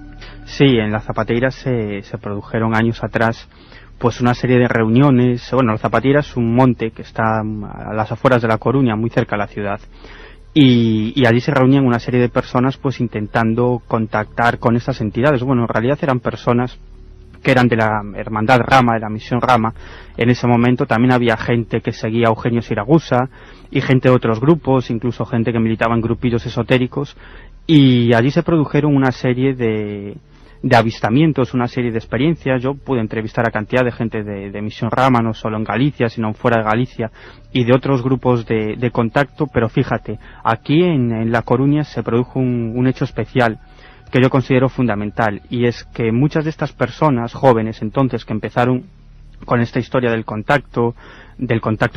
Sí, en la Zapateira se produjeron años atrás pues una serie de reuniones. Bueno, la Zapateira es un monte que está a las afueras de La Coruña, muy cerca de la ciudad. Y allí se reunían una serie de personas pues intentando contactar con estas entidades. Bueno, en realidad eran personas que eran de la Hermandad Rama, de la Misión Rama. En ese momento también había gente que seguía a Eugenio Siragusa y gente de otros grupos, incluso gente que militaba en grupillos esotéricos, y allí se produjeron una serie de avistamientos, una serie de experiencias. Yo pude entrevistar a cantidad de gente de Misión Rama, no solo en Galicia, sino fuera de Galicia, y de otros grupos de contacto. Pero fíjate, aquí en La Coruña se produjo un hecho especial que yo considero fundamental, y es que muchas de estas personas jóvenes entonces que empezaron con esta historia del contacto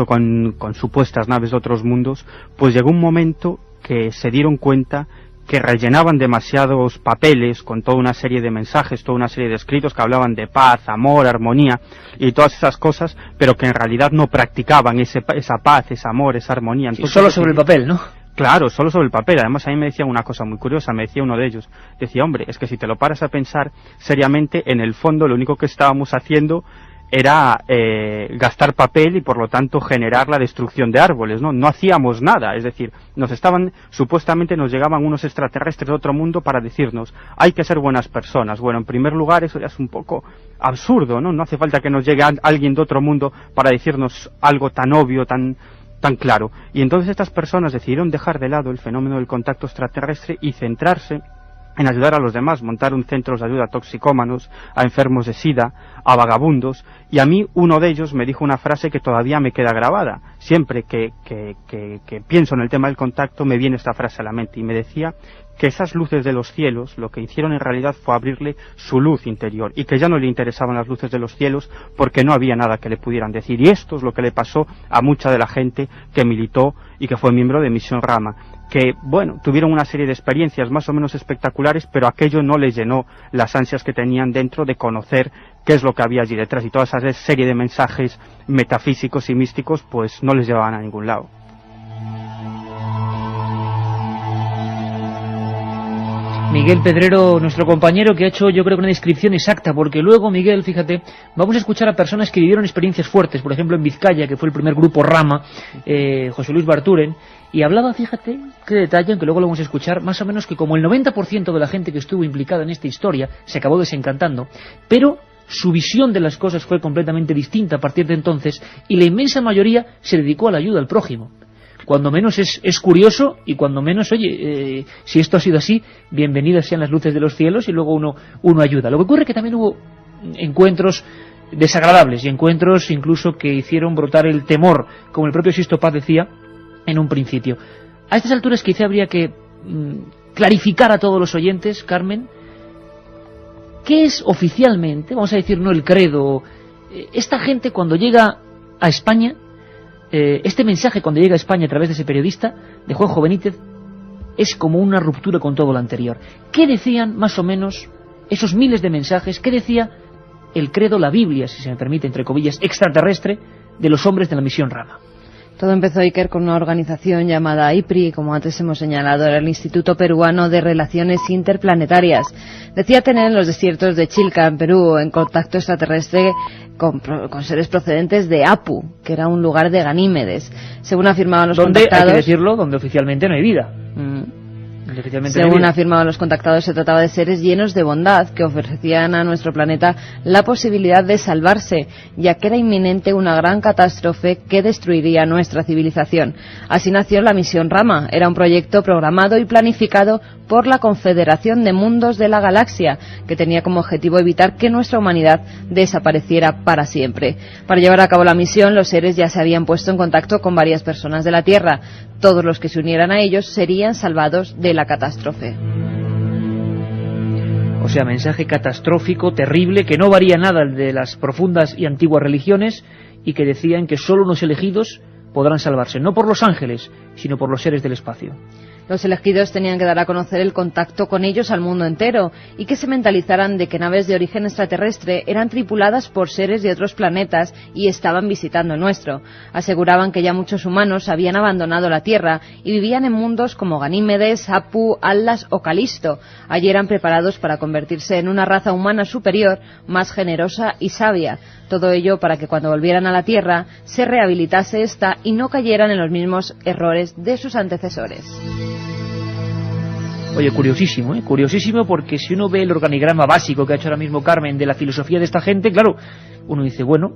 con supuestas naves de otros mundos, pues llegó un momento que se dieron cuenta que rellenaban demasiados papeles con toda una serie de mensajes, toda una serie de escritos que hablaban de paz, amor, armonía y todas esas cosas, pero que en realidad no practicaban esa paz, ese amor, esa armonía. Entonces, solo sobre el papel, ¿no? Claro, solo sobre el papel. Además, a mí me decían una cosa muy curiosa, me decía uno de ellos, decía, hombre, es que si te lo paras a pensar seriamente, en el fondo lo único que estábamos haciendo era gastar papel y por lo tanto generar la destrucción de árboles, ¿no? No hacíamos nada, es decir, supuestamente nos llegaban unos extraterrestres de otro mundo para decirnos, hay que ser buenas personas. Bueno, en primer lugar, eso ya es un poco absurdo, ¿no? No hace falta que nos llegue alguien de otro mundo para decirnos algo tan obvio, tan claro. Y entonces estas personas decidieron dejar de lado el fenómeno del contacto extraterrestre y centrarse en ayudar a los demás. Montaron centros de ayuda a toxicómanos, a enfermos de SIDA, a vagabundos, y a mí uno de ellos me dijo una frase que todavía me queda grabada. Siempre que pienso en el tema del contacto me viene esta frase a la mente, y me decía que esas luces de los cielos lo que hicieron en realidad fue abrirle su luz interior, y que ya no le interesaban las luces de los cielos porque no había nada que le pudieran decir. Y esto es lo que le pasó a mucha de la gente que militó y que fue miembro de Misión Rama, que, bueno, tuvieron una serie de experiencias más o menos espectaculares, pero aquello no les llenó las ansias que tenían dentro de conocer qué es lo que había allí detrás, y toda esa serie de mensajes metafísicos y místicos pues no les llevaban a ningún lado. Miguel Pedrero, nuestro compañero, que ha hecho, yo creo, una descripción exacta, porque luego, Miguel, fíjate, vamos a escuchar a personas que vivieron experiencias fuertes, por ejemplo en Vizcaya, que fue el primer grupo Rama, José Luis Barturen, y hablaba, fíjate, qué detalle, aunque luego lo vamos a escuchar, más o menos que como el 90% de la gente que estuvo implicada en esta historia se acabó desencantando, pero su visión de las cosas fue completamente distinta a partir de entonces, y la inmensa mayoría se dedicó a la ayuda al prójimo. Cuando menos es curioso, y cuando menos, oye, si esto ha sido así, bienvenidas sean las luces de los cielos, y luego uno ayuda. Lo que ocurre es que también hubo encuentros desagradables, y encuentros incluso que hicieron brotar el temor, como el propio Sisto Paz decía en un principio. A estas alturas quizá habría que clarificar a todos los oyentes, Carmen, ¿qué es oficialmente, vamos a decir, no el credo, esta gente cuando llega a España, este mensaje cuando llega a España a través de ese periodista, de Juanjo Benítez, es como una ruptura con todo lo anterior? ¿Qué decían más o menos esos miles de mensajes? ¿Qué decía el credo, la Biblia, si se me permite, entre comillas, extraterrestre, de los hombres de la Misión Rama? Todo empezó, Iker, con una organización llamada IPRI, como antes hemos señalado, era el Instituto Peruano de Relaciones Interplanetarias. Decía tener en los desiertos de Chilca, en Perú, en contacto extraterrestre con seres procedentes de Apu, que era un lugar de Ganímedes. Según afirmaban los contactados... Hay que decirlo, donde oficialmente no hay vida. Según afirmaban los contactados, se trataba de seres llenos de bondad que ofrecían a nuestro planeta la posibilidad de salvarse, ya que era inminente una gran catástrofe que destruiría nuestra civilización. Así nació la Misión Rama. Era un proyecto programado y planificado por la Confederación de Mundos de la Galaxia, que tenía como objetivo evitar que nuestra humanidad desapareciera para siempre. Para llevar a cabo la misión, los seres ya se habían puesto en contacto con varias personas de la Tierra. Todos los que se unieran a ellos serían salvados de la catástrofe. O sea, mensaje catastrófico, terrible, que no varía nada de las profundas y antiguas religiones, y que decían que solo unos elegidos podrán salvarse, no por los ángeles, sino por los seres del espacio. Los elegidos tenían que dar a conocer el contacto con ellos al mundo entero y que se mentalizaran de que naves de origen extraterrestre eran tripuladas por seres de otros planetas y estaban visitando el nuestro. Aseguraban que ya muchos humanos habían abandonado la Tierra y vivían en mundos como Ganímedes, Apu, Atlas o Calisto. Allí eran preparados para convertirse en una raza humana superior, más generosa y sabia. Todo ello para que cuando volvieran a la Tierra se rehabilitase esta y no cayeran en los mismos errores de sus antecesores. Oye, curiosísimo, curiosísimo, porque si uno ve el organigrama básico que ha hecho ahora mismo Carmen de la filosofía de esta gente, claro, uno dice, bueno,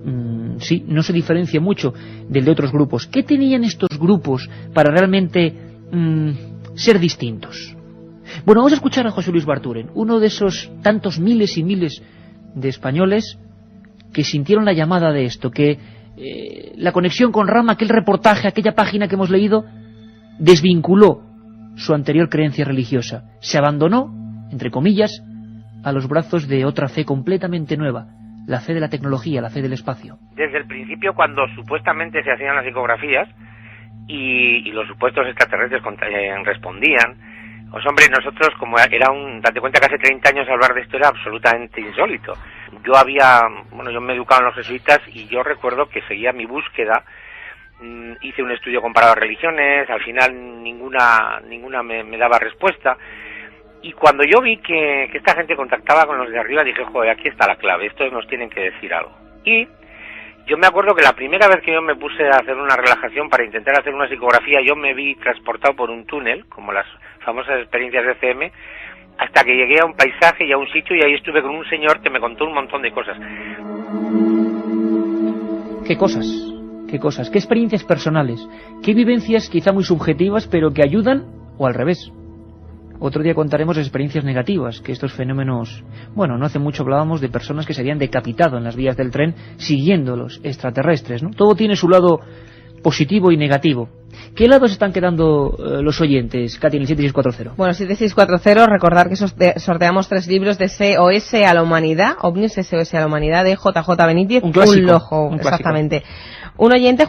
sí, no se diferencia mucho del de otros grupos. ¿Qué tenían estos grupos para realmente ser distintos? Bueno, vamos a escuchar a José Luis Barturen, uno de esos tantos miles y miles de españoles que sintieron la llamada de esto, que la conexión con Rama, aquel reportaje, aquella página que hemos leído, desvinculó su anterior creencia religiosa. Se abandonó, entre comillas, a los brazos de otra fe completamente nueva, la fe de la tecnología, la fe del espacio. Desde el principio, cuando supuestamente se hacían las ecografías y los supuestos extraterrestres respondían, pues hombre, nosotros, como date cuenta que hace 30 años hablar de esto era absolutamente insólito. Yo me he educado en los jesuitas y yo recuerdo que seguía mi búsqueda. Hice un estudio comparado de religiones, al final ninguna me daba respuesta, y cuando yo vi que esta gente contactaba con los de arriba, dije, joder, aquí está la clave, estos nos tienen que decir algo. Y yo me acuerdo que la primera vez que yo me puse a hacer una relajación para intentar hacer una psicografía, yo me vi transportado por un túnel, como las famosas experiencias de CM, hasta que llegué a un paisaje y a un sitio, y ahí estuve con un señor que me contó un montón de cosas. ¿Qué cosas? ¿Qué cosas? ¿Qué experiencias personales? ¿Qué vivencias quizá muy subjetivas pero que ayudan o al revés? Otro día contaremos experiencias negativas, que estos fenómenos... Bueno, no hace mucho hablábamos de personas que se habían decapitado en las vías del tren siguiendo los extraterrestres, ¿no? Todo tiene su lado positivo y negativo. ¿Qué lados están quedando los oyentes, Katy, en el 7640? Bueno, 7640, recordar que sorteamos 3 libros de SOS a la Humanidad, OVNIs SOS a la Humanidad, de JJ Benítez. Un clásico. Un lojo, exactamente. Un oyente,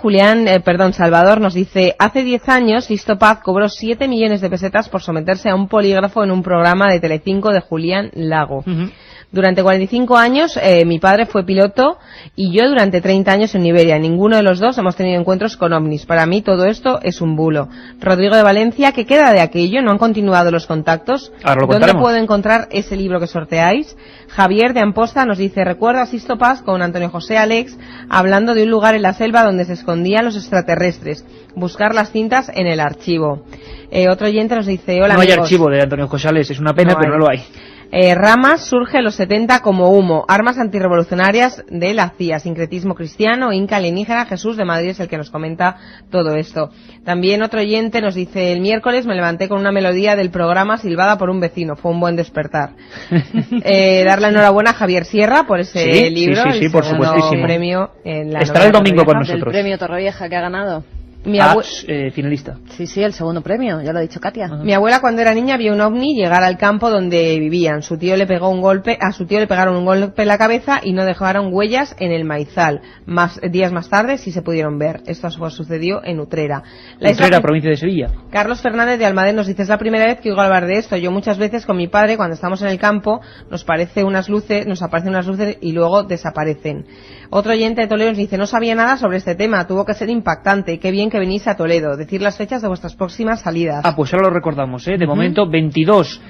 Salvador, nos dice, hace 10 años Sisto Paz cobró 7 millones de pesetas por someterse a un polígrafo en un programa de Telecinco de Julián Lago. Durante 45 años mi padre fue piloto y yo durante 30 años en Iberia. Ninguno de los dos hemos tenido encuentros con ovnis. Para mí todo esto es un bulo. Rodrigo de Valencia, ¿qué queda de aquello? ¿No han continuado los contactos? ¿Dónde puedo encontrar ese libro que sorteáis? Javier de Amposta nos dice, recuerdo a Sisto Paz con Antonio José Alex hablando de un lugar en la selva donde se escondían los extraterrestres. Buscar las cintas en el archivo. Otro oyente nos dice, hola, no amigos. Hay archivo de Antonio José Alex, es una pena, pero no lo hay. Ramas surge en los 70 como humo, armas antirrevolucionarias de la CIA, sincretismo cristiano, inca, alienígena. Jesús de Madrid es el que nos comenta todo esto. También otro oyente nos dice, el miércoles me levanté con una melodía del programa silbada por un vecino, fue un buen despertar. Darle enhorabuena a Javier Sierra por ese libro, sí, por supuestísimo. Premio en la estará el domingo con nosotros. El premio Torrevieja que ha ganado. Finalista. Sí, el segundo premio, ya lo ha dicho Katia. Mi abuela cuando era niña vio un ovni llegar al campo donde vivían. A su tío le pegaron un golpe en la cabeza y no dejaron huellas en el maizal. Días más tarde sí se pudieron ver. Esto sucedió en Utrera. Provincia de Sevilla. Carlos Fernández de Almadén nos dice, es la primera vez que oigo hablar de esto. Yo muchas veces con mi padre cuando estamos en el campo nos aparecen unas luces y luego desaparecen. Otro oyente de Toledo nos dice, no sabía nada sobre este tema, tuvo que ser impactante. Qué bien que venís a Toledo, decir las fechas de vuestras próximas salidas. Pues ahora lo recordamos, de momento 22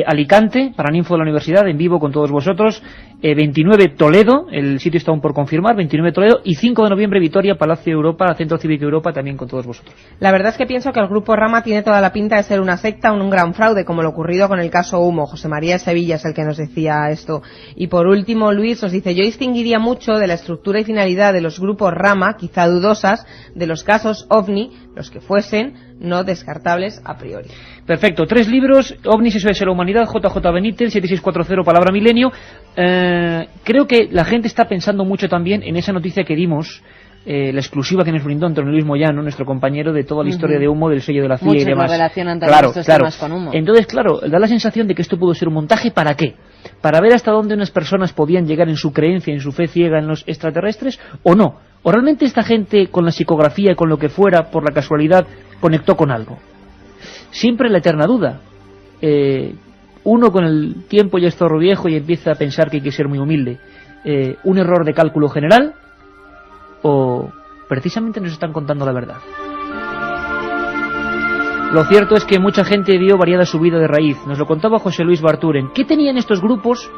Alicante, para Ninfo de la Universidad, en vivo con todos vosotros, 29 Toledo, el sitio está aún por confirmar, 29 Toledo, y 5 de noviembre Vitoria, Palacio Europa, Centro Cívico Europa, también con todos vosotros. La verdad es que pienso que el Grupo Rama tiene toda la pinta de ser una secta, un gran fraude, como lo ocurrido con el caso Humo. José María de Sevilla es el que nos decía esto. Y por último, Luis nos dice, yo distinguiría mucho de la estructura y finalidad de los grupos Rama, quizá dudosas, de los casos OVNI, los que fuesen, no descartables a priori. Perfecto, 3 libros, OVNIs SOS a la Humanidad, JJ Benítez, 7640 Palabra Milenio. Creo que la gente está pensando mucho también en esa noticia que dimos, la exclusiva que nos brindó Antonio Luis Moyano, nuestro compañero, de toda la historia de Humo, del sello de la CIA y demás. Revelación ante estos temas con Humo. Entonces, claro, da la sensación de que esto pudo ser un montaje. ¿Para qué? ¿Para ver hasta dónde unas personas podían llegar en su creencia, en su fe ciega en los extraterrestres, o no? ¿O realmente esta gente, con la psicografía y con lo que fuera, por la casualidad, conectó con algo? siempre la eterna duda. Uno con el tiempo ya es zorro viejo y empieza a pensar que hay que ser muy humilde. ¿Un error de cálculo general o precisamente nos están contando la verdad? Lo cierto es que mucha gente vio variada su vida de raíz. Nos lo contaba José Luis Barturen. ¿Qué tenían estos grupos?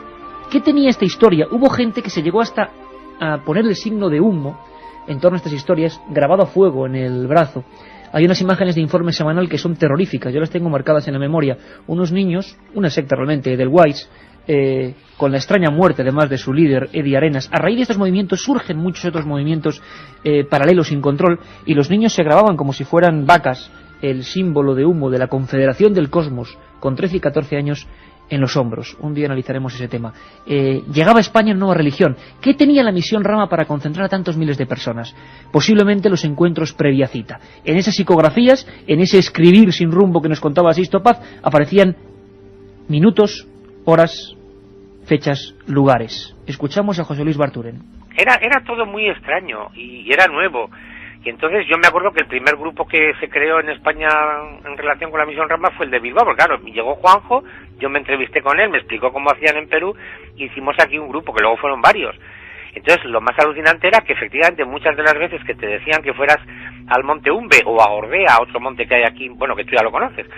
¿Qué tenía esta historia? Hubo gente que se llegó hasta a ponerle signo de humo en torno a estas historias, grabado a fuego en el brazo. Hay unas imágenes de informe semanal que son terroríficas, yo las tengo marcadas en la memoria. Unos niños, una secta realmente, del Wise, con la extraña muerte además de su líder, Eddie Arenas. A raíz de estos movimientos surgen muchos otros movimientos paralelos sin control, y los niños se grababan como si fueran vacas, el símbolo de humo de la Confederación del Cosmos, con 13 y 14 años en los hombros. Un día analizaremos ese tema. Llegaba a España en nueva religión. ¿Qué tenía la misión Rama para concentrar a tantos miles de personas? Posiblemente los encuentros previa cita. En esas psicografías, en ese escribir sin rumbo que nos contaba Sisto Paz, aparecían minutos, horas, fechas, lugares. Escuchamos a José Luis Barturen. Era todo muy extraño y era nuevo. Y entonces yo me acuerdo que el primer grupo que se creó en España en relación con la misión Rama fue el de Bilbao, porque claro, llegó Juanjo, yo me entrevisté con él, me explicó cómo hacían en Perú, y hicimos aquí un grupo, que luego fueron varios. Entonces lo más alucinante era que efectivamente muchas de las veces que te decían que fueras al Monte Umbe o a Ordea, otro monte que hay aquí, bueno, que tú ya lo conoces,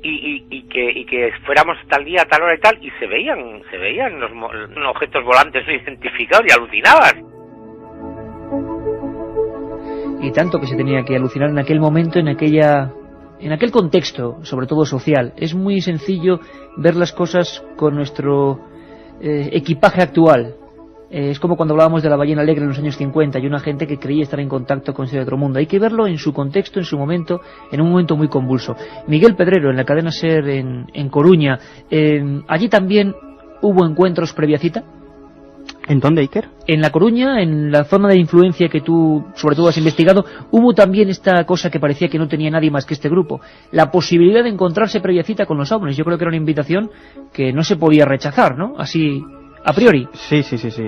y que fuéramos tal día, tal hora y tal, y se veían los objetos volantes no identificados y alucinabas. Y tanto que se tenía que alucinar en aquel momento, en aquel contexto, sobre todo social. Es muy sencillo ver las cosas con nuestro equipaje actual. Es como cuando hablábamos de la ballena alegre en los años 50 y una gente que creía estar en contacto con ese otro mundo. Hay que verlo en su contexto, en su momento, en un momento muy convulso. Miguel Pedrero, en la cadena SER en Coruña, allí también hubo encuentros previa cita. ¿En dónde, Iker? En La Coruña, en la zona de influencia que tú sobre todo has investigado, hubo también esta cosa que parecía que no tenía nadie más que este grupo, la posibilidad de encontrarse previa cita con los ovnis. Yo creo que era una invitación que no se podía rechazar, ¿no? Así, a priori. Sí.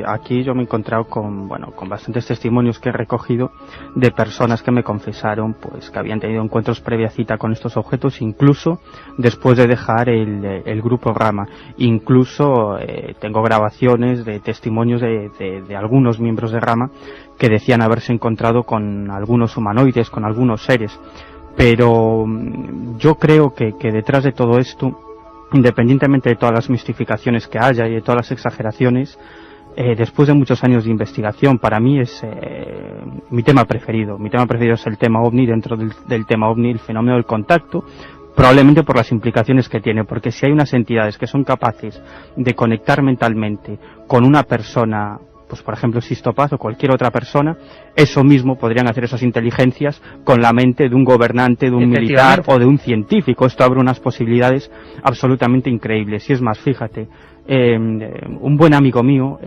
Aquí yo me he encontrado con bastantes testimonios que he recogido de personas que me confesaron pues que habían tenido encuentros previa cita con estos objetos, incluso después de dejar el grupo Rama. Incluso tengo grabaciones de testimonios de algunos miembros de Rama que decían haberse encontrado con algunos humanoides, con algunos seres. Pero yo creo que detrás de todo esto, independientemente de todas las mistificaciones que haya y de todas las exageraciones, después de muchos años de investigación, para mí es mi tema preferido. Mi tema preferido es el tema OVNI. Dentro del tema OVNI, el fenómeno del contacto, probablemente por las implicaciones que tiene, porque si hay unas entidades que son capaces de conectar mentalmente con una persona, pues por ejemplo Sisto Paz o cualquier otra persona, eso mismo podrían hacer esas inteligencias con la mente de un gobernante, de un militar o de un científico. Esto abre unas posibilidades absolutamente increíbles. Y es más, fíjate, un buen amigo mío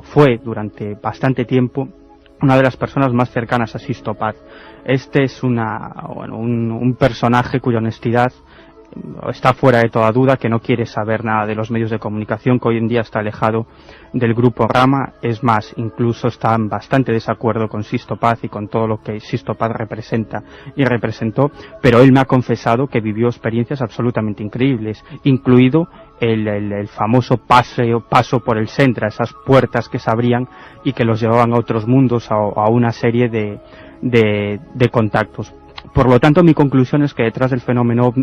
fue durante bastante tiempo una de las personas más cercanas a Sisto Paz. Este es un personaje cuya honestidad está fuera de toda duda, que no quiere saber nada de los medios de comunicación, que hoy en día está alejado del grupo Rama. Es más, incluso está en bastante desacuerdo con Sisto Paz y con todo lo que Sisto Paz representa y representó, pero él me ha confesado que vivió experiencias absolutamente increíbles, incluido el famoso paso por el Centra, esas puertas que se abrían y que los llevaban a otros mundos, a una serie de contactos. Por lo tanto, mi conclusión es que detrás del fenómeno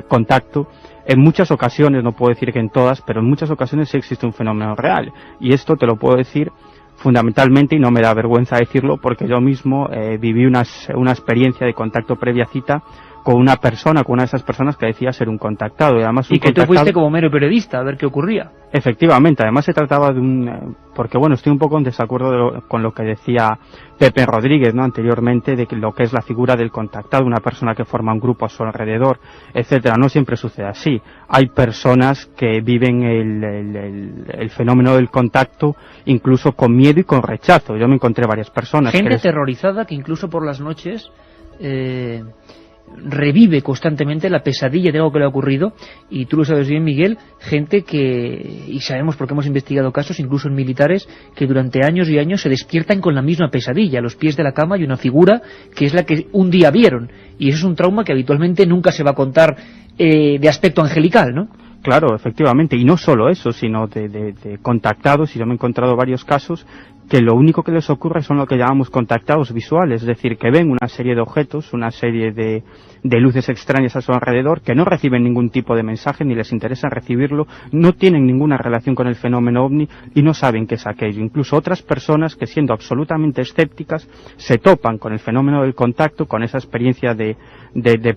contacto, en muchas ocasiones, no puedo decir que en todas, pero en muchas ocasiones sí existe un fenómeno real. Y esto te lo puedo decir fundamentalmente, y no me da vergüenza decirlo, porque yo mismo viví una experiencia de contacto previa cita con una de esas personas que decía ser un contactado. Y además y que tú fuiste como mero periodista a ver qué ocurría. Efectivamente, además se trataba de porque bueno, estoy un poco en desacuerdo con lo que decía Pepe Rodríguez, ¿no?, anteriormente, de lo que es la figura del contactado, una persona que forma un grupo a su alrededor, etcétera. No siempre sucede así. Hay personas que viven el fenómeno del contacto incluso con miedo y con rechazo. Yo me encontré varias personas. Gente aterrorizada que incluso por las noches revive constantemente la pesadilla de algo que le ha ocurrido, y tú lo sabes bien, Miguel, gente que, y sabemos porque hemos investigado casos, incluso en militares, que durante años y años se despiertan con la misma pesadilla. A los pies de la cama hay una figura que es la que un día vieron, y eso es un trauma que habitualmente nunca se va a contar de aspecto angelical, ¿no? Claro, efectivamente, y no solo eso, sino de contactados, y yo me he encontrado varios casos que lo único que les ocurre son lo que llamamos contactados visuales, es decir, que ven una serie de objetos, una serie de luces extrañas a su alrededor, que no reciben ningún tipo de mensaje, ni les interesa recibirlo, no tienen ninguna relación con el fenómeno ovni y no saben qué es aquello. Incluso otras personas que, siendo absolutamente escépticas, se topan con el fenómeno del contacto, con esa experiencia de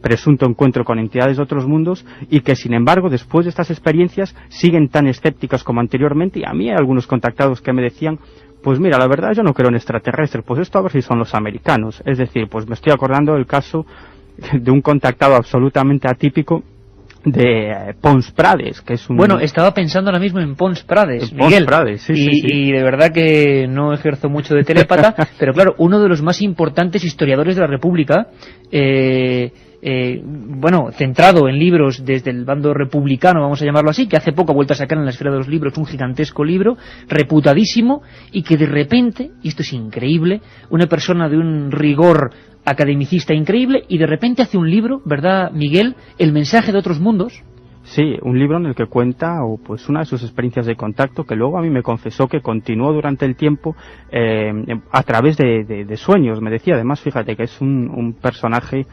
presunto encuentro con entidades de otros mundos, y que, sin embargo, después de estas experiencias siguen tan escépticas como anteriormente. Y a mí hay algunos contactados que me decían: pues mira, la verdad yo no creo en extraterrestres, pues esto a ver si son los americanos. Es decir, pues me estoy acordando del caso de un contactado absolutamente atípico de Pons Prades, que es un... Bueno, estaba pensando ahora mismo en Pons Prades, Pons Miguel. Prades, sí. Y de verdad que no ejerzo mucho de telépata, pero claro, uno de los más importantes historiadores de la República, centrado en libros desde el bando republicano, vamos a llamarlo así, que hace poco ha vuelto a sacar en la Esfera de los Libros un gigantesco libro, reputadísimo, y que de repente, y esto es increíble, una persona de un rigor academicista increíble, y de repente hace un libro, ¿verdad, Miguel?, El mensaje de otros mundos. Sí, un libro en el que cuenta pues una de sus experiencias de contacto, que luego a mí me confesó que continuó durante el tiempo a través de sueños. Me decía, además, fíjate que es un personaje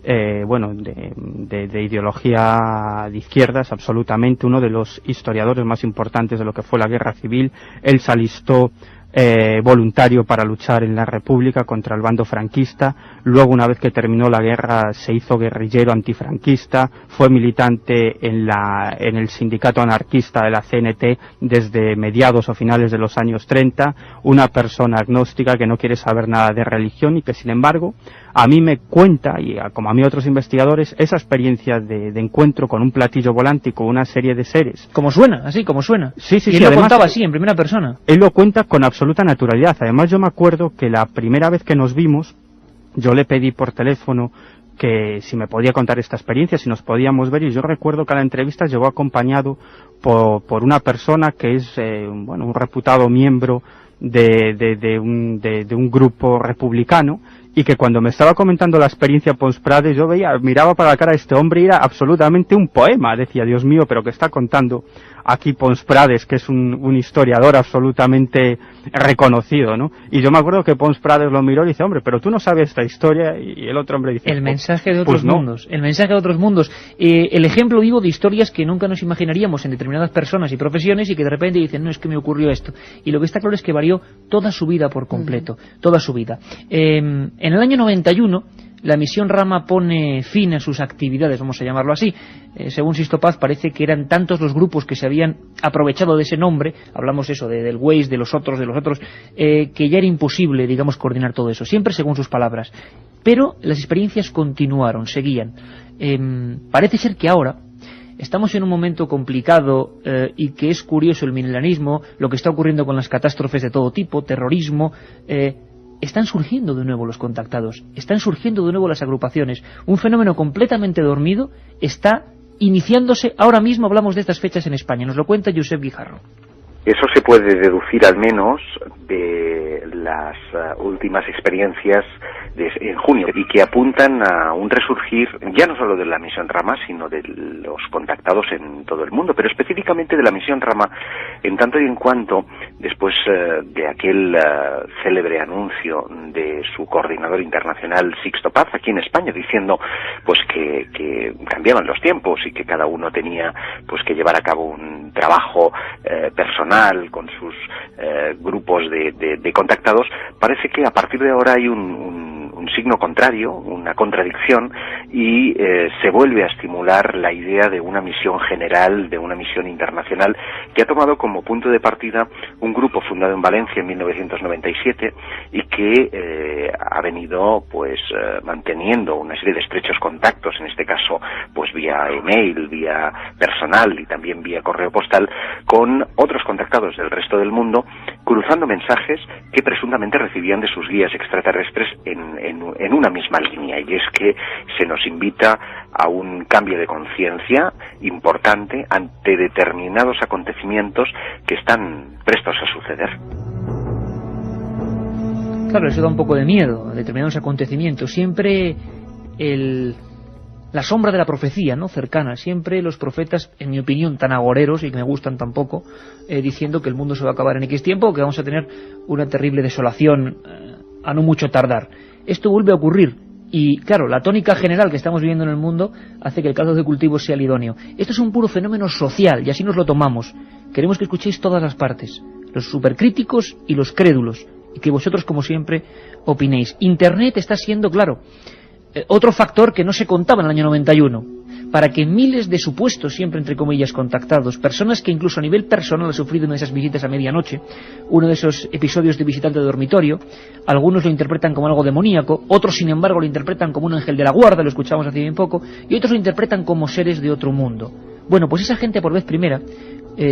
de ideología de izquierdas, absolutamente, uno de los historiadores más importantes de lo que fue la guerra civil. Él se alistó voluntario para luchar en la República contra el bando franquista. Luego, una vez que terminó la guerra, se hizo guerrillero antifranquista, fue militante en el sindicato anarquista de la CNT desde mediados o finales de los años 30, una persona agnóstica que no quiere saber nada de religión, y que, sin embargo, a mí me cuenta, y como a mí otros investigadores, esa experiencia de encuentro con un platillo volante y con una serie de seres. Como suena, así como suena. Sí, y él lo contaba así, en primera persona. Él lo cuenta con absoluta naturalidad. Además, yo me acuerdo que la primera vez que nos vimos, yo le pedí por teléfono que si me podía contar esta experiencia, si nos podíamos ver, y yo recuerdo que a la entrevista llegó acompañado por una persona que es un reputado miembro de un grupo republicano, y que cuando me estaba comentando la experiencia Pons Prades, yo miraba para la cara de este hombre y era absolutamente un poema. Decía, Dios mío, pero ¿qué está contando aquí Pons Prades, que es un historiador absolutamente reconocido, ¿no? Y yo me acuerdo que Pons Prades lo miró y dice, hombre, pero tú no sabes esta historia, y el otro hombre dice, el mensaje de otros mundos, el mensaje de otros mundos, el ejemplo vivo de historias que nunca nos imaginaríamos en determinadas personas y profesiones, y que de repente dicen, no, es que me ocurrió esto, y lo que está claro es que varió toda su vida por completo, toda su vida. En el año 91 la misión Rama pone fin a sus actividades, vamos a llamarlo así. Según Sixto Paz, parece que eran tantos los grupos que se habían aprovechado de ese nombre, hablamos eso del Waze, de los otros, que ya era imposible, digamos, coordinar todo eso, siempre según sus palabras. Pero las experiencias continuaron, seguían. Parece ser que ahora estamos en un momento complicado y que es curioso el milenarismo, lo que está ocurriendo con las catástrofes de todo tipo, terrorismo. Están surgiendo de nuevo los contactados, están surgiendo de nuevo las agrupaciones. Un fenómeno completamente dormido está iniciándose ahora mismo. Hablamos de estas fechas en España. Nos lo cuenta Josep Guijarro. Eso se puede deducir al menos de las últimas experiencias en junio, y que apuntan a un resurgir ya no solo de la misión Rama, sino de los contactados en todo el mundo, pero específicamente de la misión Rama, en tanto y en cuanto, después de aquel célebre anuncio de su coordinador internacional Sixto Paz aquí en España, diciendo pues que cambiaban los tiempos y que cada uno tenía pues que llevar a cabo un trabajo personal con sus grupos de contactados, parece que a partir de ahora hay un signo contrario, una contradicción, y se vuelve a estimular la idea de una misión general, de una misión internacional, que ha tomado como punto de partida un grupo fundado en Valencia en 1997 y que ha venido pues manteniendo una serie de estrechos contactos, en este caso pues vía email, vía personal y también vía correo postal, con otros contactados del resto del mundo, cruzando mensajes que presuntamente recibían de sus guías extraterrestres en una misma línea, y es que se nos invita a un cambio de conciencia importante ante determinados acontecimientos que están prestos a suceder. Claro, eso da un poco de miedo, determinados acontecimientos. Siempre la sombra de la profecía, ¿no?, cercana. Siempre los profetas, en mi opinión, tan agoreros, y que me gustan tampoco, diciendo que el mundo se va a acabar en X tiempo, o que vamos a tener una terrible desolación a no mucho tardar. Esto vuelve a ocurrir. Y claro, la tónica general que estamos viviendo en el mundo hace que el caldo de cultivo sea el idóneo. Esto es un puro fenómeno social, y así nos lo tomamos. Queremos que escuchéis todas las partes, los supercríticos y los crédulos, y que vosotros, como siempre, opinéis. Internet está siendo, claro, otro factor que no se contaba en el año 91, para que miles de supuestos, siempre entre comillas, contactados, personas que incluso a nivel personal han sufrido una de esas visitas a medianoche, uno de esos episodios de visitante de dormitorio, algunos lo interpretan como algo demoníaco, otros sin embargo lo interpretan como un ángel de la guarda, lo escuchamos hace bien poco, y otros lo interpretan como seres de otro mundo. Bueno, pues esa gente por vez primera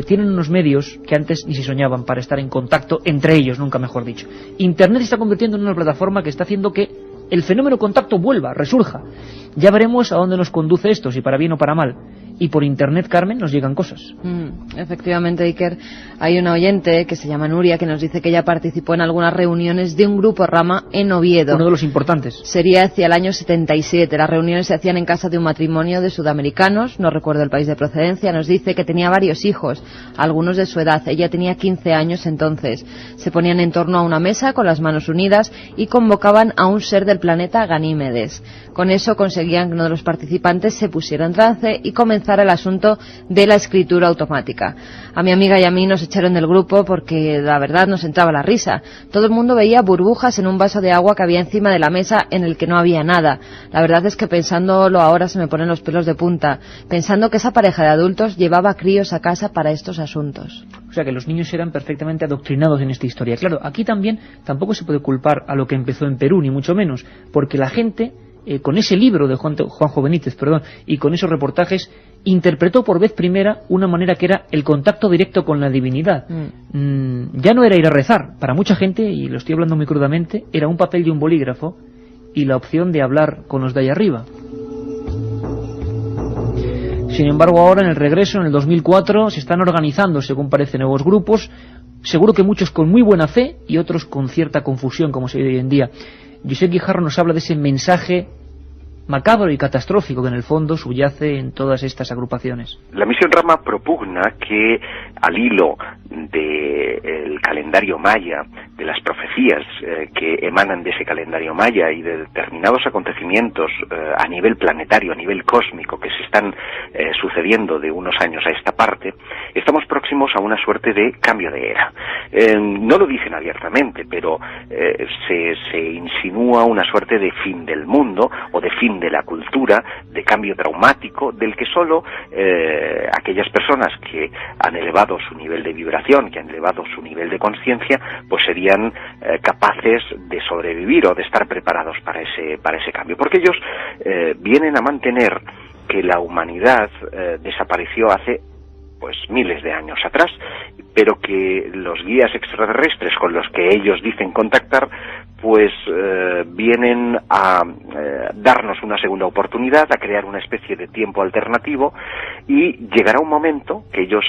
tienen unos medios que antes ni se soñaban para estar en contacto entre ellos, nunca mejor dicho. Internet se está convirtiendo en una plataforma que está haciendo que el fenómeno contacto vuelva, resurja. Ya veremos a dónde nos conduce esto, si para bien o para mal. Y por Internet, Carmen, nos llegan cosas. Efectivamente, Iker. Hay una oyente que se llama Nuria que nos dice que ella participó en algunas reuniones de un grupo Rama en Oviedo. Uno de los importantes. Sería hacia el año 77. Las reuniones se hacían en casa de un matrimonio de sudamericanos, no recuerdo el país de procedencia. Nos dice que tenía varios hijos, algunos de su edad. Ella tenía 15 años entonces. Se ponían en torno a una mesa con las manos unidas y convocaban a un ser del planeta Ganímedes. Con eso conseguían que uno de los participantes se pusiera en trance y comenzara el asunto de la escritura automática. A mi amiga y a mí nos echaron del grupo porque la verdad nos entraba la risa. Todo el mundo veía burbujas en un vaso de agua que había encima de la mesa en el que no había nada. La verdad es que pensándolo ahora se me ponen los pelos de punta, pensando que esa pareja de adultos llevaba críos a casa para estos asuntos. O sea que los niños eran perfectamente adoctrinados en esta historia. Claro, aquí también tampoco se puede culpar a lo que empezó en Perú, ni mucho menos, porque la gente, con ese libro de Juanjo Benítez, y con esos reportajes, interpretó por vez primera una manera que era el contacto directo con la divinidad. Ya no era ir a rezar. Para mucha gente, y lo estoy hablando muy crudamente, era un papel y un bolígrafo y la opción de hablar con los de ahí arriba. Sin embargo, ahora en el regreso, en el 2004, se están organizando, según parece, nuevos grupos, seguro que muchos con muy buena fe y otros con cierta confusión, como se ve hoy en día. Josep Guijarro nos habla de ese mensaje macabro y catastrófico que en el fondo subyace en todas estas agrupaciones. La misión Rama propugna que al hilo del calendario maya, de las profecías que emanan de ese calendario maya y de determinados acontecimientos a nivel planetario, a nivel cósmico, que se están sucediendo de unos años a esta parte, estamos próximos a una suerte de cambio de era. No lo dicen abiertamente, pero se insinúa una suerte de fin del mundo o de fin de la cultura, de cambio traumático, del que solo aquellas personas que han elevado su nivel de vibración, que han elevado su nivel de conciencia, pues serían capaces de sobrevivir o de estar preparados para ese cambio. Porque ellos vienen a mantener que la humanidad desapareció hace pues miles de años atrás, pero que los guías extraterrestres con los que ellos dicen contactar pues vienen a darnos una segunda oportunidad, a crear una especie de tiempo alternativo, y llegará un momento que ellos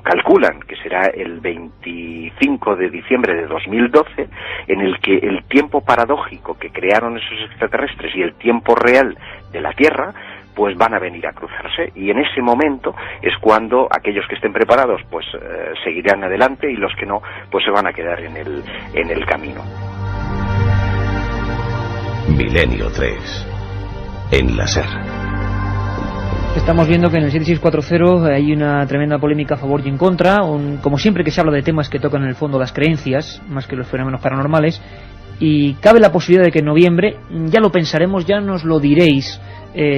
calculan que será el 25 de diciembre de 2012, en el que el tiempo paradójico que crearon esos extraterrestres y el tiempo real de la Tierra pues van a venir a cruzarse, y en ese momento es cuando aquellos que estén preparados pues seguirán adelante, y los que no pues se van a quedar en el camino. Milenio 3 en la SER. Estamos viendo que en el 7640 hay una tremenda polémica a favor y en contra, como siempre que se habla de temas que tocan en el fondo las creencias, más que los fenómenos paranormales, y cabe la posibilidad de que en noviembre, ya lo pensaremos, ya nos lo diréis,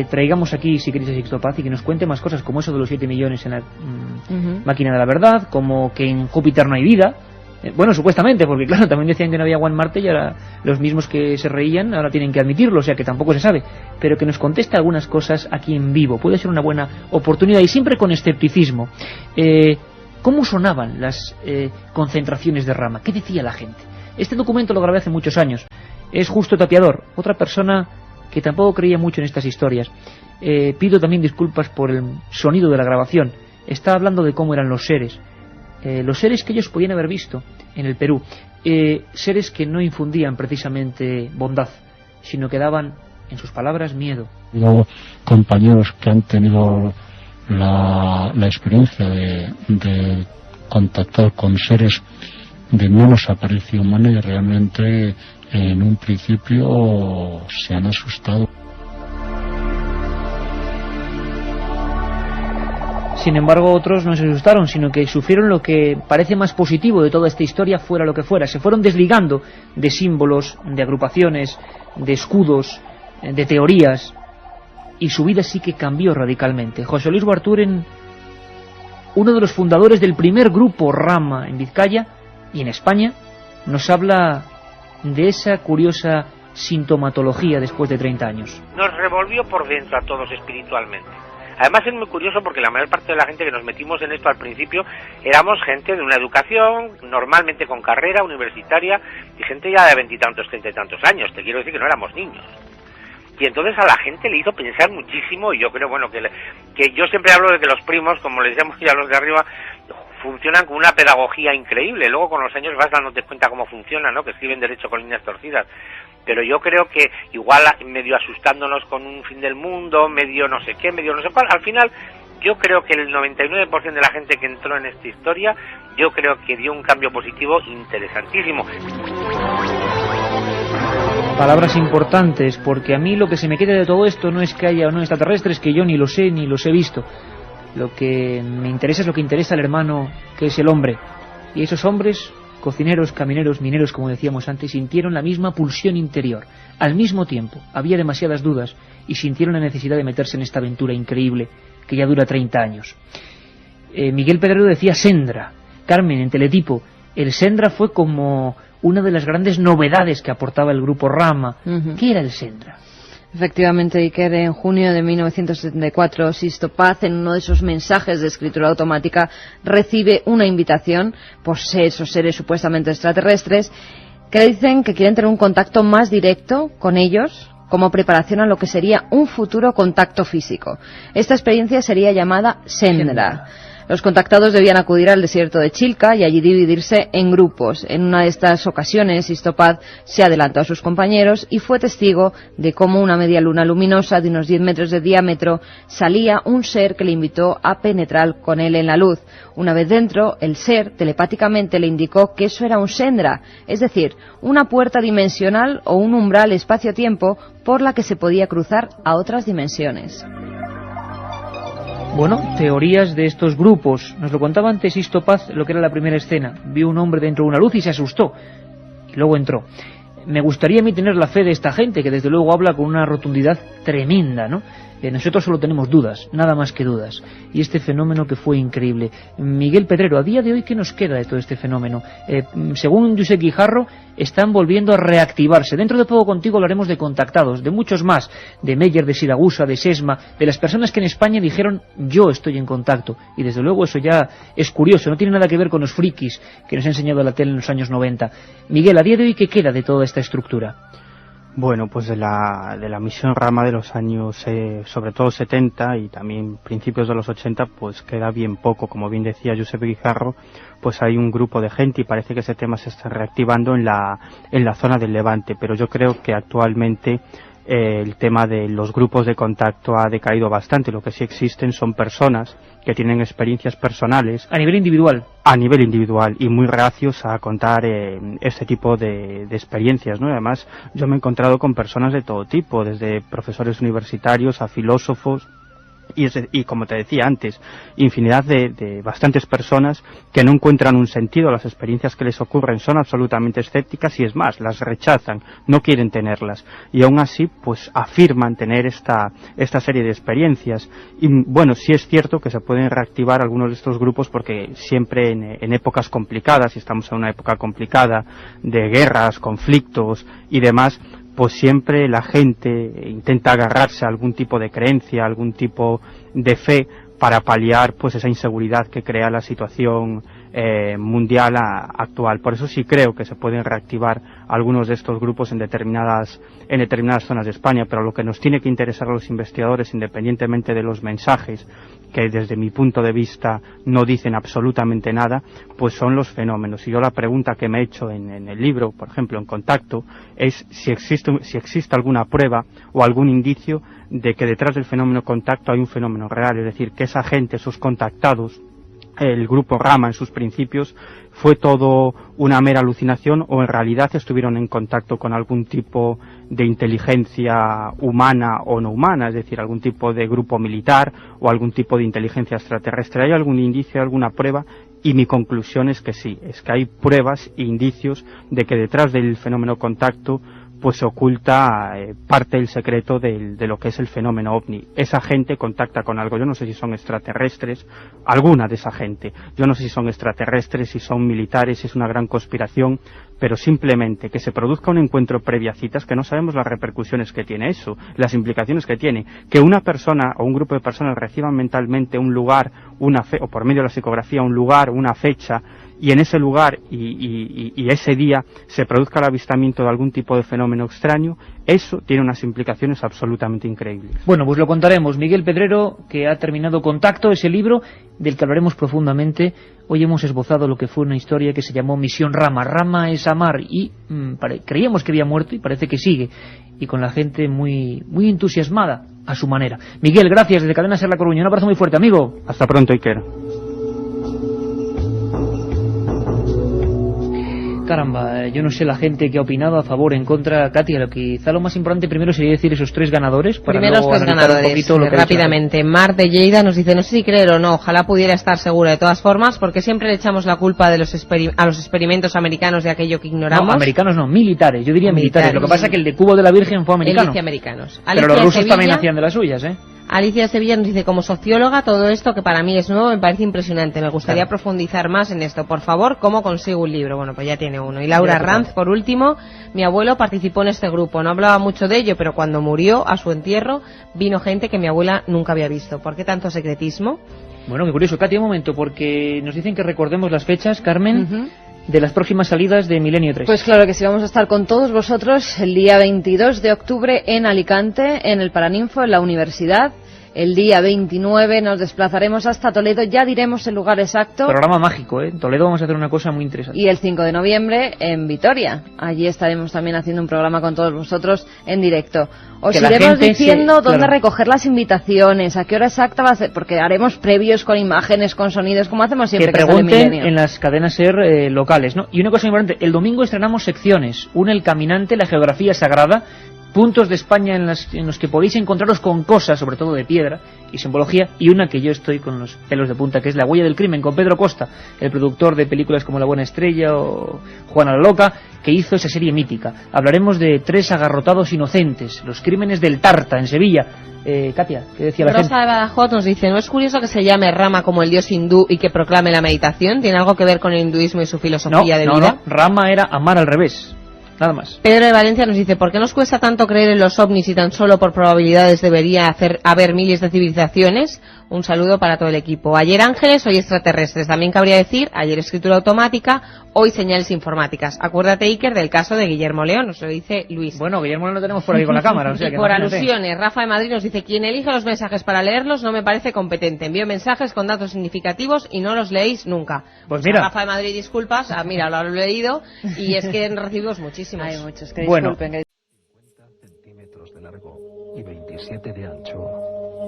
traigamos aquí, si queréis, a Sixto Paz y que nos cuente más cosas, como eso de los 7 millones en la máquina de la verdad, como que en Júpiter no hay vida. Bueno, supuestamente, porque claro, también decían que no había agua en Marte y ahora los mismos que se reían ahora tienen que admitirlo, o sea que tampoco se sabe, pero que nos conteste algunas cosas aquí en vivo. Puede ser una buena oportunidad, y siempre con escepticismo. ¿Cómo sonaban las concentraciones de Rama? ¿Qué decía la gente? Este documento lo grabé hace muchos años. Es Justo Tapiador, otra persona que tampoco creía mucho en estas historias. Pido también disculpas por el sonido de la grabación. Está hablando de cómo eran los seres que ellos podían haber visto en el Perú, seres que no infundían precisamente bondad, sino que daban, en sus palabras, miedo. Luego, compañeros que han tenido la experiencia de contactar con seres de menos aparición humana y realmente en un principio se han asustado. Sin embargo, otros no se asustaron, sino que sufrieron lo que parece más positivo de toda esta historia, fuera lo que fuera. Se fueron desligando de símbolos, de agrupaciones, de escudos, de teorías, y su vida sí que cambió radicalmente. José Luis Barturen, uno de los fundadores del primer grupo Rama en Vizcaya y en España, nos habla de esa curiosa sintomatología después de 30 años. Nos revolvió por dentro a todos espiritualmente. Además es muy curioso porque la mayor parte de la gente que nos metimos en esto al principio éramos gente de una educación normalmente con carrera universitaria y gente ya de 20 y tantos, 30 y tantos años. Te quiero decir que no éramos niños. Y entonces a la gente le hizo pensar muchísimo, y yo creo, bueno, que yo siempre hablo de que los primos, como les llamo ya los de arriba, funcionan con una pedagogía increíble. Luego con los años vas dándote cuenta cómo funciona, ¿no? Que escriben derecho con líneas torcidas. Pero yo creo que igual medio asustándonos con un fin del mundo, medio no sé qué, medio no sé cuál, al final yo creo que el 99% de la gente que entró en esta historia, yo creo que dio un cambio positivo interesantísimo. Palabras importantes, porque a mí lo que se me queda de todo esto no es que haya o no extraterrestres, que yo ni lo sé ni los he visto. Lo que me interesa es lo que interesa al hermano, que es el hombre. Y esos hombres, cocineros, camineros, mineros, como decíamos antes, sintieron la misma pulsión interior. Al mismo tiempo, había demasiadas dudas y sintieron la necesidad de meterse en esta aventura increíble que ya dura 30 años. Miguel Pedrero decía Sendra. Carmen, en Teletipo, el Sendra fue como una de las grandes novedades que aportaba el grupo Rama. ¿Qué era el Sendra? Efectivamente, Iker, en junio de 1974, Sisto Paz, en uno de esos mensajes de escritura automática, recibe una invitación por esos seres supuestamente extraterrestres que le dicen que quieren tener un contacto más directo con ellos como preparación a lo que sería un futuro contacto físico. Esta experiencia sería llamada Sendra. Los contactados debían acudir al desierto de Chilca y allí dividirse en grupos. En una de estas ocasiones, Sisto Paz se adelantó a sus compañeros y fue testigo de cómo una media luna luminosa de unos 10 metros de diámetro salía un ser que le invitó a penetrar con él en la luz. Una vez dentro, el ser telepáticamente le indicó que eso era un Sendra, es decir, una puerta dimensional o un umbral espacio-tiempo por la que se podía cruzar a otras dimensiones. Bueno, teorías de estos grupos. Nos lo contaba antes Sisto Paz, lo que era la primera escena. Vio un hombre dentro de una luz y se asustó. Y luego entró. Me gustaría a mí tener la fe de esta gente, que desde luego habla con una rotundidad tremenda, ¿no? Nosotros solo tenemos dudas, nada más que dudas. Y este fenómeno que fue increíble. Miguel Pedrero, a día de hoy, ¿qué nos queda de todo este fenómeno? Según Josep Guijarro, están volviendo a reactivarse. Dentro de poco contigo hablaremos de contactados, de muchos más, de Meyer, de Siragusa, de Sesma, de las personas que en España dijeron yo estoy en contacto. Y desde luego eso ya es curioso, no tiene nada que ver con los frikis que nos ha enseñado la tele en los años 90. Miguel, a día de hoy, ¿qué queda de toda esta estructura? Bueno, pues de la misión Rama de los años, sobre todo 70 y también principios de los 80, pues queda bien poco. Como bien decía Josep Guijarro, pues hay un grupo de gente y parece que ese tema se está reactivando en la zona del Levante, pero yo creo que actualmente el tema de los grupos de contacto ha decaído bastante. Lo que sí existen son personas que tienen experiencias personales a nivel individual y muy reacios a contar este tipo de experiencias, ¿no? Además, yo me he encontrado con personas de todo tipo, desde profesores universitarios a filósofos y como te decía antes, infinidad de bastantes personas que no encuentran un sentido a las experiencias que les ocurren, son absolutamente escépticas y es más, las rechazan, no quieren tenerlas y aún así pues afirman tener esta serie de experiencias. Y bueno, sí es cierto que se pueden reactivar algunos de estos grupos porque siempre en épocas complicadas, y estamos en una época complicada de guerras, conflictos y demás, pues siempre la gente intenta agarrarse a algún tipo de creencia, algún tipo de fe para paliar pues esa inseguridad que crea la situación mundial actual. Por eso sí creo que se pueden reactivar algunos de estos grupos en determinadas zonas de España, pero lo que nos tiene que interesar a los investigadores, independientemente de los mensajes que desde mi punto de vista no dicen absolutamente nada, pues son los fenómenos. Y yo la pregunta que me he hecho en el libro, por ejemplo, en Contacto, es si existe alguna prueba o algún indicio de que detrás del fenómeno Contacto hay un fenómeno real, es decir, que esa gente, esos contactados, el grupo Rama en sus principios, fue todo una mera alucinación o en realidad estuvieron en contacto con algún tipo de inteligencia humana o no humana, es decir, algún tipo de grupo militar o algún tipo de inteligencia extraterrestre. ¿Hay algún indicio, alguna prueba? Y mi conclusión es que sí, es que hay pruebas e indicios de que detrás del fenómeno Contacto pues se oculta parte del secreto de lo que es el fenómeno OVNI. Esa gente contacta con algo, yo no sé si son extraterrestres, alguna de esa gente, yo no sé si son extraterrestres, si son militares, si es una gran conspiración, pero simplemente que se produzca un encuentro previa a citas, que no sabemos las repercusiones que tiene eso, las implicaciones que tiene, que una persona o un grupo de personas reciban mentalmente un lugar, o por medio de la psicografía, un lugar, una fecha, y en ese lugar y ese día se produzca el avistamiento de algún tipo de fenómeno extraño, eso tiene unas implicaciones absolutamente increíbles. Bueno, pues lo contaremos. Miguel Pedrero, que ha terminado Contacto, ese libro del que hablaremos profundamente. Hoy hemos esbozado lo que fue una historia que se llamó Misión Rama. Rama es amar, y creíamos que había muerto y parece que sigue, y con la gente muy entusiasmada a su manera. Miguel, gracias, desde Cadena SER La Coruña. Un abrazo muy fuerte, amigo. Hasta pronto, Iker. Caramba, yo no sé la gente que ha opinado a favor, en contra. Katia, quizá lo más importante primero sería decir esos tres ganadores. Primero los tres ganadores, rápidamente. Mar de Lleida nos dice, no sé si creer o no, ojalá pudiera estar segura de todas formas, porque siempre le echamos la culpa de los a los experimentos americanos de aquello que ignoramos. No, americanos no, militares, yo diría militares. Lo que pasa es que el de Cubo de la Virgen fue americano. Él dice americanos. Pero los rusos también hacían de las suyas, ¿eh? Alicia de Sevilla nos dice, como socióloga, todo esto que para mí es nuevo me parece impresionante. Me gustaría profundizar más en esto. Por favor, ¿cómo consigo un libro? Bueno, pues ya tiene uno. Y Laura Ranz, por último, mi abuelo participó en este grupo. No hablaba mucho de ello, pero cuando murió, a su entierro, vino gente que mi abuela nunca había visto. ¿Por qué tanto secretismo? Bueno, qué curioso. Katia, un momento, porque nos dicen que recordemos las fechas, Carmen, de las próximas salidas de Milenio 3. Pues claro que sí, vamos a estar con todos vosotros el día 22 de octubre en Alicante, en el Paraninfo, en la universidad. El día 29 nos desplazaremos hasta Toledo, ya diremos el lugar exacto. Programa mágico, ¿eh? En Toledo vamos a hacer una cosa muy interesante. Y el 5 de noviembre en Vitoria. Allí estaremos también haciendo un programa con todos vosotros en directo. Os iremos diciendo dónde recoger las invitaciones, a qué hora exacta va a ser, porque haremos previos con imágenes, con sonidos, como hacemos siempre. Que pregunten en las cadenas SER locales, ¿no? Y una cosa importante, el domingo estrenamos secciones. Una, El Caminante, la geografía sagrada, puntos de España en los que podéis encontraros con cosas, sobre todo de piedra y simbología, y una que yo estoy con los pelos de punta, que es La huella del crimen, con Pedro Costa, el productor de películas como La buena estrella o Juana la loca, que hizo esa serie mítica. Hablaremos de 3 agarrotados inocentes, los crímenes del Tarta, en Sevilla. Katia, ¿qué decía la gente? Rosa de Badajoz nos dice, ¿no es curioso que se llame Rama como el dios hindú y que proclame la meditación? ¿Tiene algo que ver con el hinduismo y su filosofía de vida? No, Rama era amar al revés. Nada más. Pedro de Valencia nos dice, ¿por qué nos cuesta tanto creer en los ovnis y tan solo por probabilidades debería haber miles de civilizaciones? Un saludo para todo el equipo. Ayer ángeles, hoy extraterrestres. También cabría decir, ayer escritura automática, hoy señales informáticas. Acuérdate, Iker, del caso de Guillermo León, nos lo dice Luis. Bueno, Guillermo León lo tenemos por aquí con la cámara. O sea, que por alusiones, Rafa de Madrid nos dice, quien elige los mensajes para leerlos no me parece competente. Envío mensajes con datos significativos y no los leéis nunca. Pues mira. Rafa de Madrid, disculpas, mira, lo he leído y es que recibimos muchísimos. Hay muchos que disculpen. 50 centímetros de largo y 27 de ancho.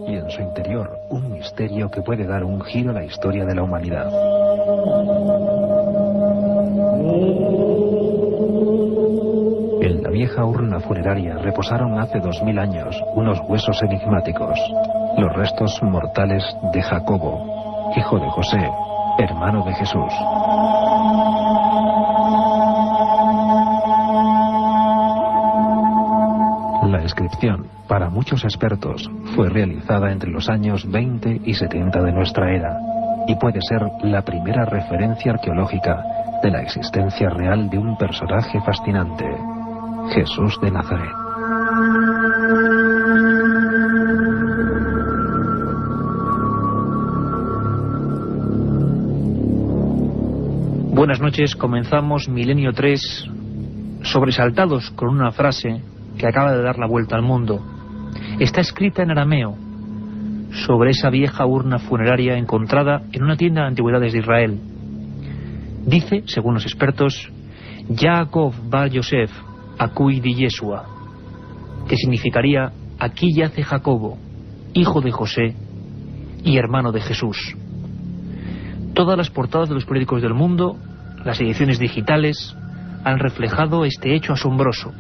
Y en su interior un misterio que puede dar un giro a la historia de la humanidad. En la vieja urna funeraria reposaron hace 2000 años unos huesos enigmáticos, los restos mortales de Jacobo, hijo de José, hermano de Jesús. La inscripción, para muchos expertos, fue realizada entre los años 20 y 70 de nuestra era y puede ser la primera referencia arqueológica de la existencia real de un personaje fascinante, Jesús de Nazaret. Buenas noches, comenzamos Milenio 3, sobresaltados con una frase que acaba de dar la vuelta al mundo. Está escrita en arameo, sobre esa vieja urna funeraria encontrada en una tienda de antigüedades de Israel. Dice, según los expertos, Yaakov Bar Yosef, Akui di Yeshua, que significaría aquí yace Jacobo, hijo de José y hermano de Jesús. Todas las portadas de los periódicos del mundo, las ediciones digitales, han reflejado este hecho asombroso.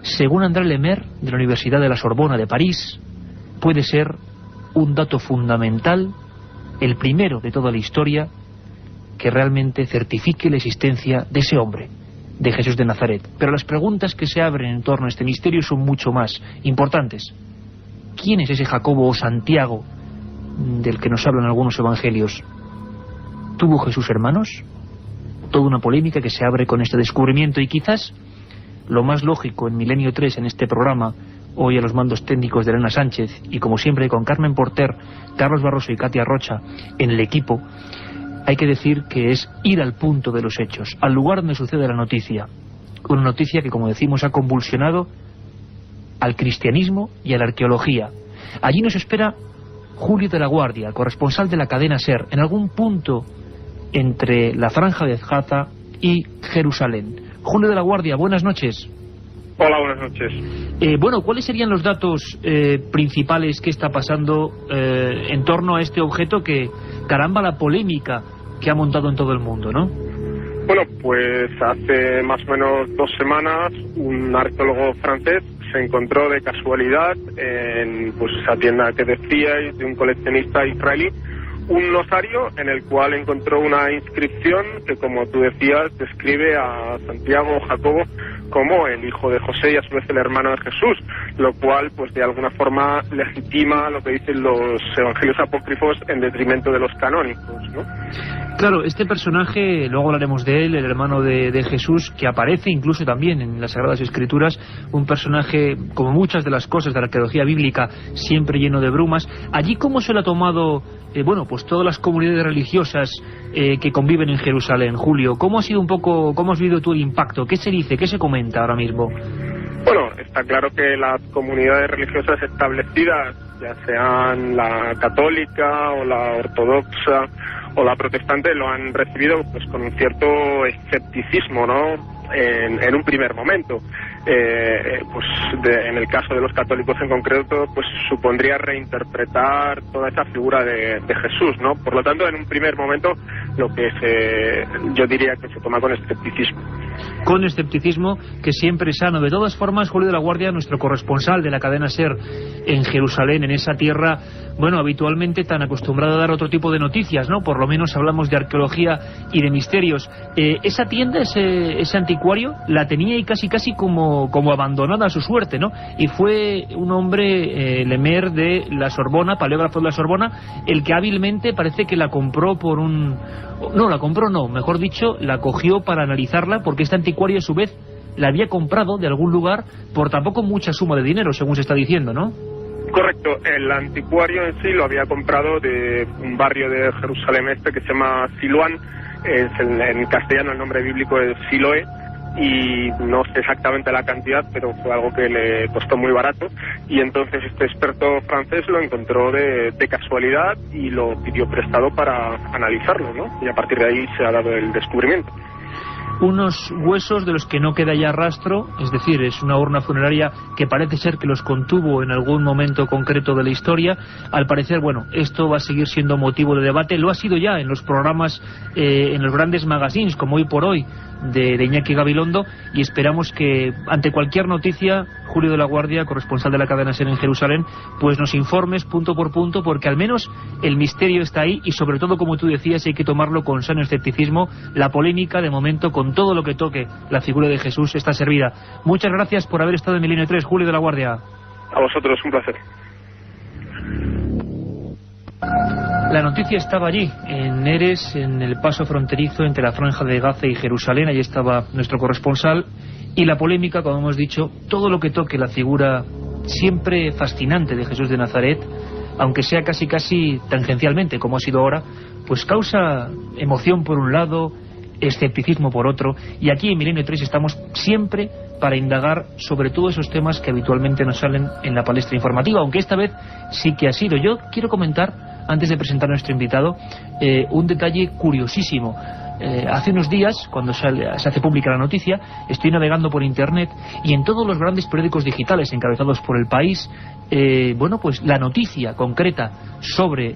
Según André Lemaire, de la Universidad de la Sorbona de París, puede ser un dato fundamental, el primero de toda la historia, que realmente certifique la existencia de ese hombre, de Jesús de Nazaret. Pero las preguntas que se abren en torno a este misterio son mucho más importantes. ¿Quién es ese Jacobo o Santiago del que nos hablan algunos evangelios? ¿Tuvo Jesús hermanos? Toda una polémica que se abre con este descubrimiento, y quizás lo más lógico en Milenio 3, en este programa, hoy a los mandos técnicos de Elena Sánchez y como siempre con Carmen Porter, Carlos Barroso y Katia Rocha en el equipo, hay que decir que es ir al punto de los hechos, al lugar donde sucede la noticia. Una noticia que, como decimos, ha convulsionado al cristianismo y a la arqueología. Allí nos espera Julio de la Guardia, corresponsal de la cadena SER, en algún punto entre la franja de Gaza y Jerusalén. Julio de la Guardia, buenas noches. Hola, buenas noches. Bueno, ¿cuáles serían los datos principales que está pasando en torno a este objeto que, caramba, la polémica que ha montado en todo el mundo, ¿no? Bueno, pues hace más o menos 2 semanas un arqueólogo francés se encontró de casualidad en esa tienda que decíais de un coleccionista israelí un osario en el cual encontró una inscripción que, como tú decías, describe a Santiago Jacobo como el hijo de José y a su vez el hermano de Jesús, lo cual pues de alguna forma legitima lo que dicen los evangelios apócrifos en detrimento de los canónicos, ¿no? Claro, este personaje, luego hablaremos de él, el hermano de Jesús, que aparece incluso también en las Sagradas Escrituras, un personaje, como muchas de las cosas de la arqueología bíblica, siempre lleno de brumas. Allí, ¿cómo se lo ha tomado, pues todas las comunidades religiosas que conviven en Jerusalén, Julio? ¿Cómo ha sido un poco, cómo has vivido tú el impacto? ¿Qué se dice, qué se comenta ahora mismo? Bueno, está claro que las comunidades religiosas establecidas, ya sean la católica o la ortodoxa o la protestante, lo han recibido pues con un cierto escepticismo, ¿no? En un primer momento. En el caso de los católicos en concreto, pues supondría reinterpretar toda esa figura de Jesús, ¿no? Por lo tanto, en un primer momento, lo que yo diría que se toma con escepticismo. Con escepticismo, que siempre es sano. De todas formas, Julio de la Guardia, nuestro corresponsal de la cadena SER en Jerusalén, en esa tierra, bueno, habitualmente tan acostumbrado a dar otro tipo de noticias, ¿no? Por lo menos hablamos de arqueología y de misterios. Esa tienda, ese anticuario, la tenía ahí casi como abandonada a su suerte, ¿no? Y fue un hombre, Lemaire, de la Sorbona, paleógrafo de la Sorbona, el que hábilmente parece que la compró por un... No, la compró no, mejor dicho, la cogió para analizarla, porque este anticuario a su vez la había comprado de algún lugar por tampoco mucha suma de dinero, según se está diciendo, ¿no? Correcto, el anticuario en sí lo había comprado de un barrio de Jerusalén Este que se llama Siloán, en castellano el nombre bíblico es Siloé, y no sé exactamente la cantidad, pero fue algo que le costó muy barato, y entonces este experto francés lo encontró de casualidad y lo pidió prestado para analizarlo, ¿no? Y a partir de ahí se ha dado el descubrimiento. Unos huesos de los que no queda ya rastro, es decir, es una urna funeraria que parece ser que los contuvo en algún momento concreto de la historia. Al parecer, bueno, esto va a seguir siendo motivo de debate, lo ha sido ya en los programas, en los grandes magazines, como Hoy por Hoy, de Iñaki Gabilondo, y esperamos que ante cualquier noticia, Julio de la Guardia, corresponsal de la cadena SER en Jerusalén, pues nos informes punto por punto, porque al menos el misterio está ahí, y sobre todo, como tú decías, hay que tomarlo con sano escepticismo. La polémica, de momento, con todo lo que toque la figura de Jesús, está servida. Muchas gracias por haber estado en Milenio 3, Julio de la Guardia. A vosotros, un placer. La noticia estaba allí, en Erez, en el paso fronterizo entre la franja de Gaza y Jerusalén. Allí estaba nuestro corresponsal. Y la polémica, como hemos dicho, todo lo que toque la figura siempre fascinante de Jesús de Nazaret, aunque sea casi tangencialmente, como ha sido ahora, pues causa emoción por un lado, escepticismo por otro, y aquí en Milenio 3 estamos siempre para indagar sobre todos esos temas que habitualmente nos salen en la palestra informativa, aunque esta vez sí que ha sido. Yo quiero comentar, antes de presentar a nuestro invitado, un detalle curiosísimo. Hace unos días, cuando se hace pública la noticia, estoy navegando por internet y en todos los grandes periódicos digitales encabezados por El País, pues la noticia concreta sobre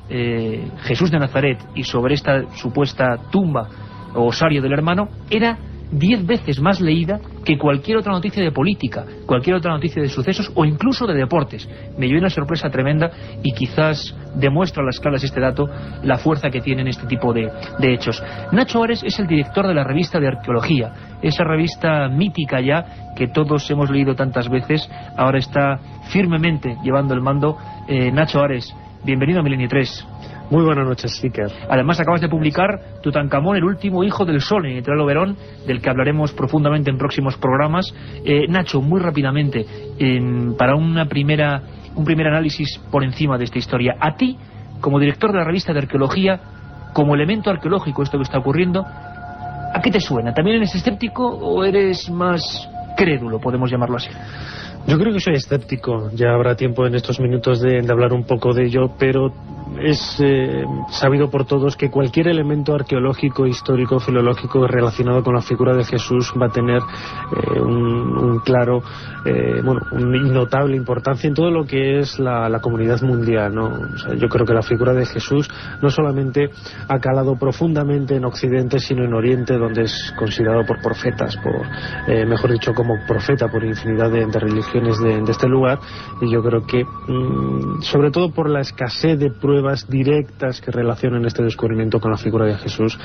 Jesús de Nazaret y sobre esta supuesta tumba o osario del hermano era 10 veces más leída que cualquier otra noticia de política, cualquier otra noticia de sucesos o incluso de deportes. Me llevé una sorpresa tremenda y quizás demuestra a las claras este dato la fuerza que tienen este tipo de hechos. Nacho Ares es el director de la revista de arqueología, esa revista mítica ya que todos hemos leído tantas veces. Ahora está firmemente llevando el mando. Nacho Ares, bienvenido a Milenio 3. Muy buenas noches, Iker. Además acabas de publicar Tutankamón, el último hijo del sol, en Editorial Oberón, del que hablaremos profundamente en próximos programas. Nacho, muy rápidamente, para un primer análisis por encima de esta historia. A ti, como director de la revista de arqueología, como elemento arqueológico, esto que está ocurriendo, ¿a qué te suena? ¿También eres escéptico o eres más crédulo, podemos llamarlo así? Yo creo que soy escéptico. Ya habrá tiempo en estos minutos de hablar un poco de ello, pero es sabido por todos que cualquier elemento arqueológico, histórico, filológico relacionado con la figura de Jesús va a tener una innotable importancia en todo lo que es la comunidad mundial, ¿no? O sea, yo creo que la figura de Jesús no solamente ha calado profundamente en Occidente, sino en Oriente, donde es considerado por profetas, mejor dicho, como profeta por infinidad de religiones de este lugar. Y yo creo que sobre todo por la escasez de pruebas directas que relacionen este descubrimiento con la figura de Jesús,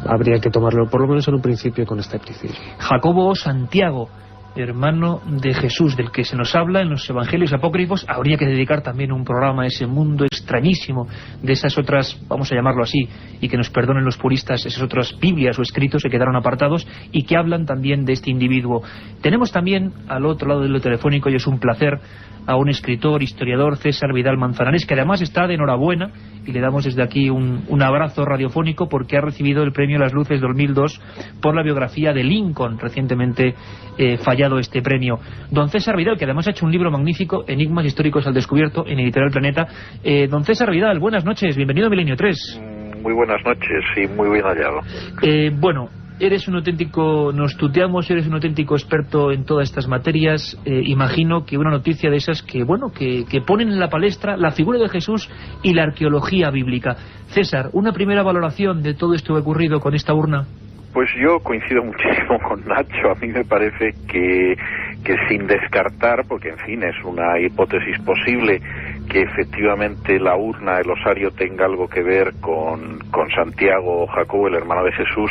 habría que tomarlo, por lo menos en un principio, con escepticismo. Jacobo Santiago, hermano de Jesús, del que se nos habla en los evangelios apócrifos. Habría que dedicar también un programa a ese mundo extrañísimo de esas otras, vamos a llamarlo así, y que nos perdonen los puristas, esas otras Biblias o escritos que quedaron apartados y que hablan también de este individuo. Tenemos también al otro lado del telefónico, y es un placer, a un escritor, historiador, César Vidal Manzanares, que además está de enhorabuena, y le damos desde aquí un abrazo radiofónico porque ha recibido el premio Las Luces 2002 por la biografía de Lincoln, recientemente fallado este premio. Don César Vidal, que además ha hecho un libro magnífico, Enigmas históricos al descubierto, en Editorial Planeta. Don César Vidal, buenas noches, bienvenido a Milenio 3. Muy buenas noches y muy bien hallado. Eres un auténtico, nos tuteamos, eres un auténtico experto en todas estas materias. Imagino que una noticia de esas que ponen en la palestra la figura de Jesús y la arqueología bíblica. César, una primera valoración de todo esto que ha ocurrido con esta urna. Pues yo coincido muchísimo con Nacho. A mí me parece que sin descartar, porque en fin es una hipótesis posible, que efectivamente la urna, el osario, tenga algo que ver con Santiago o Jacobo, el hermano de Jesús,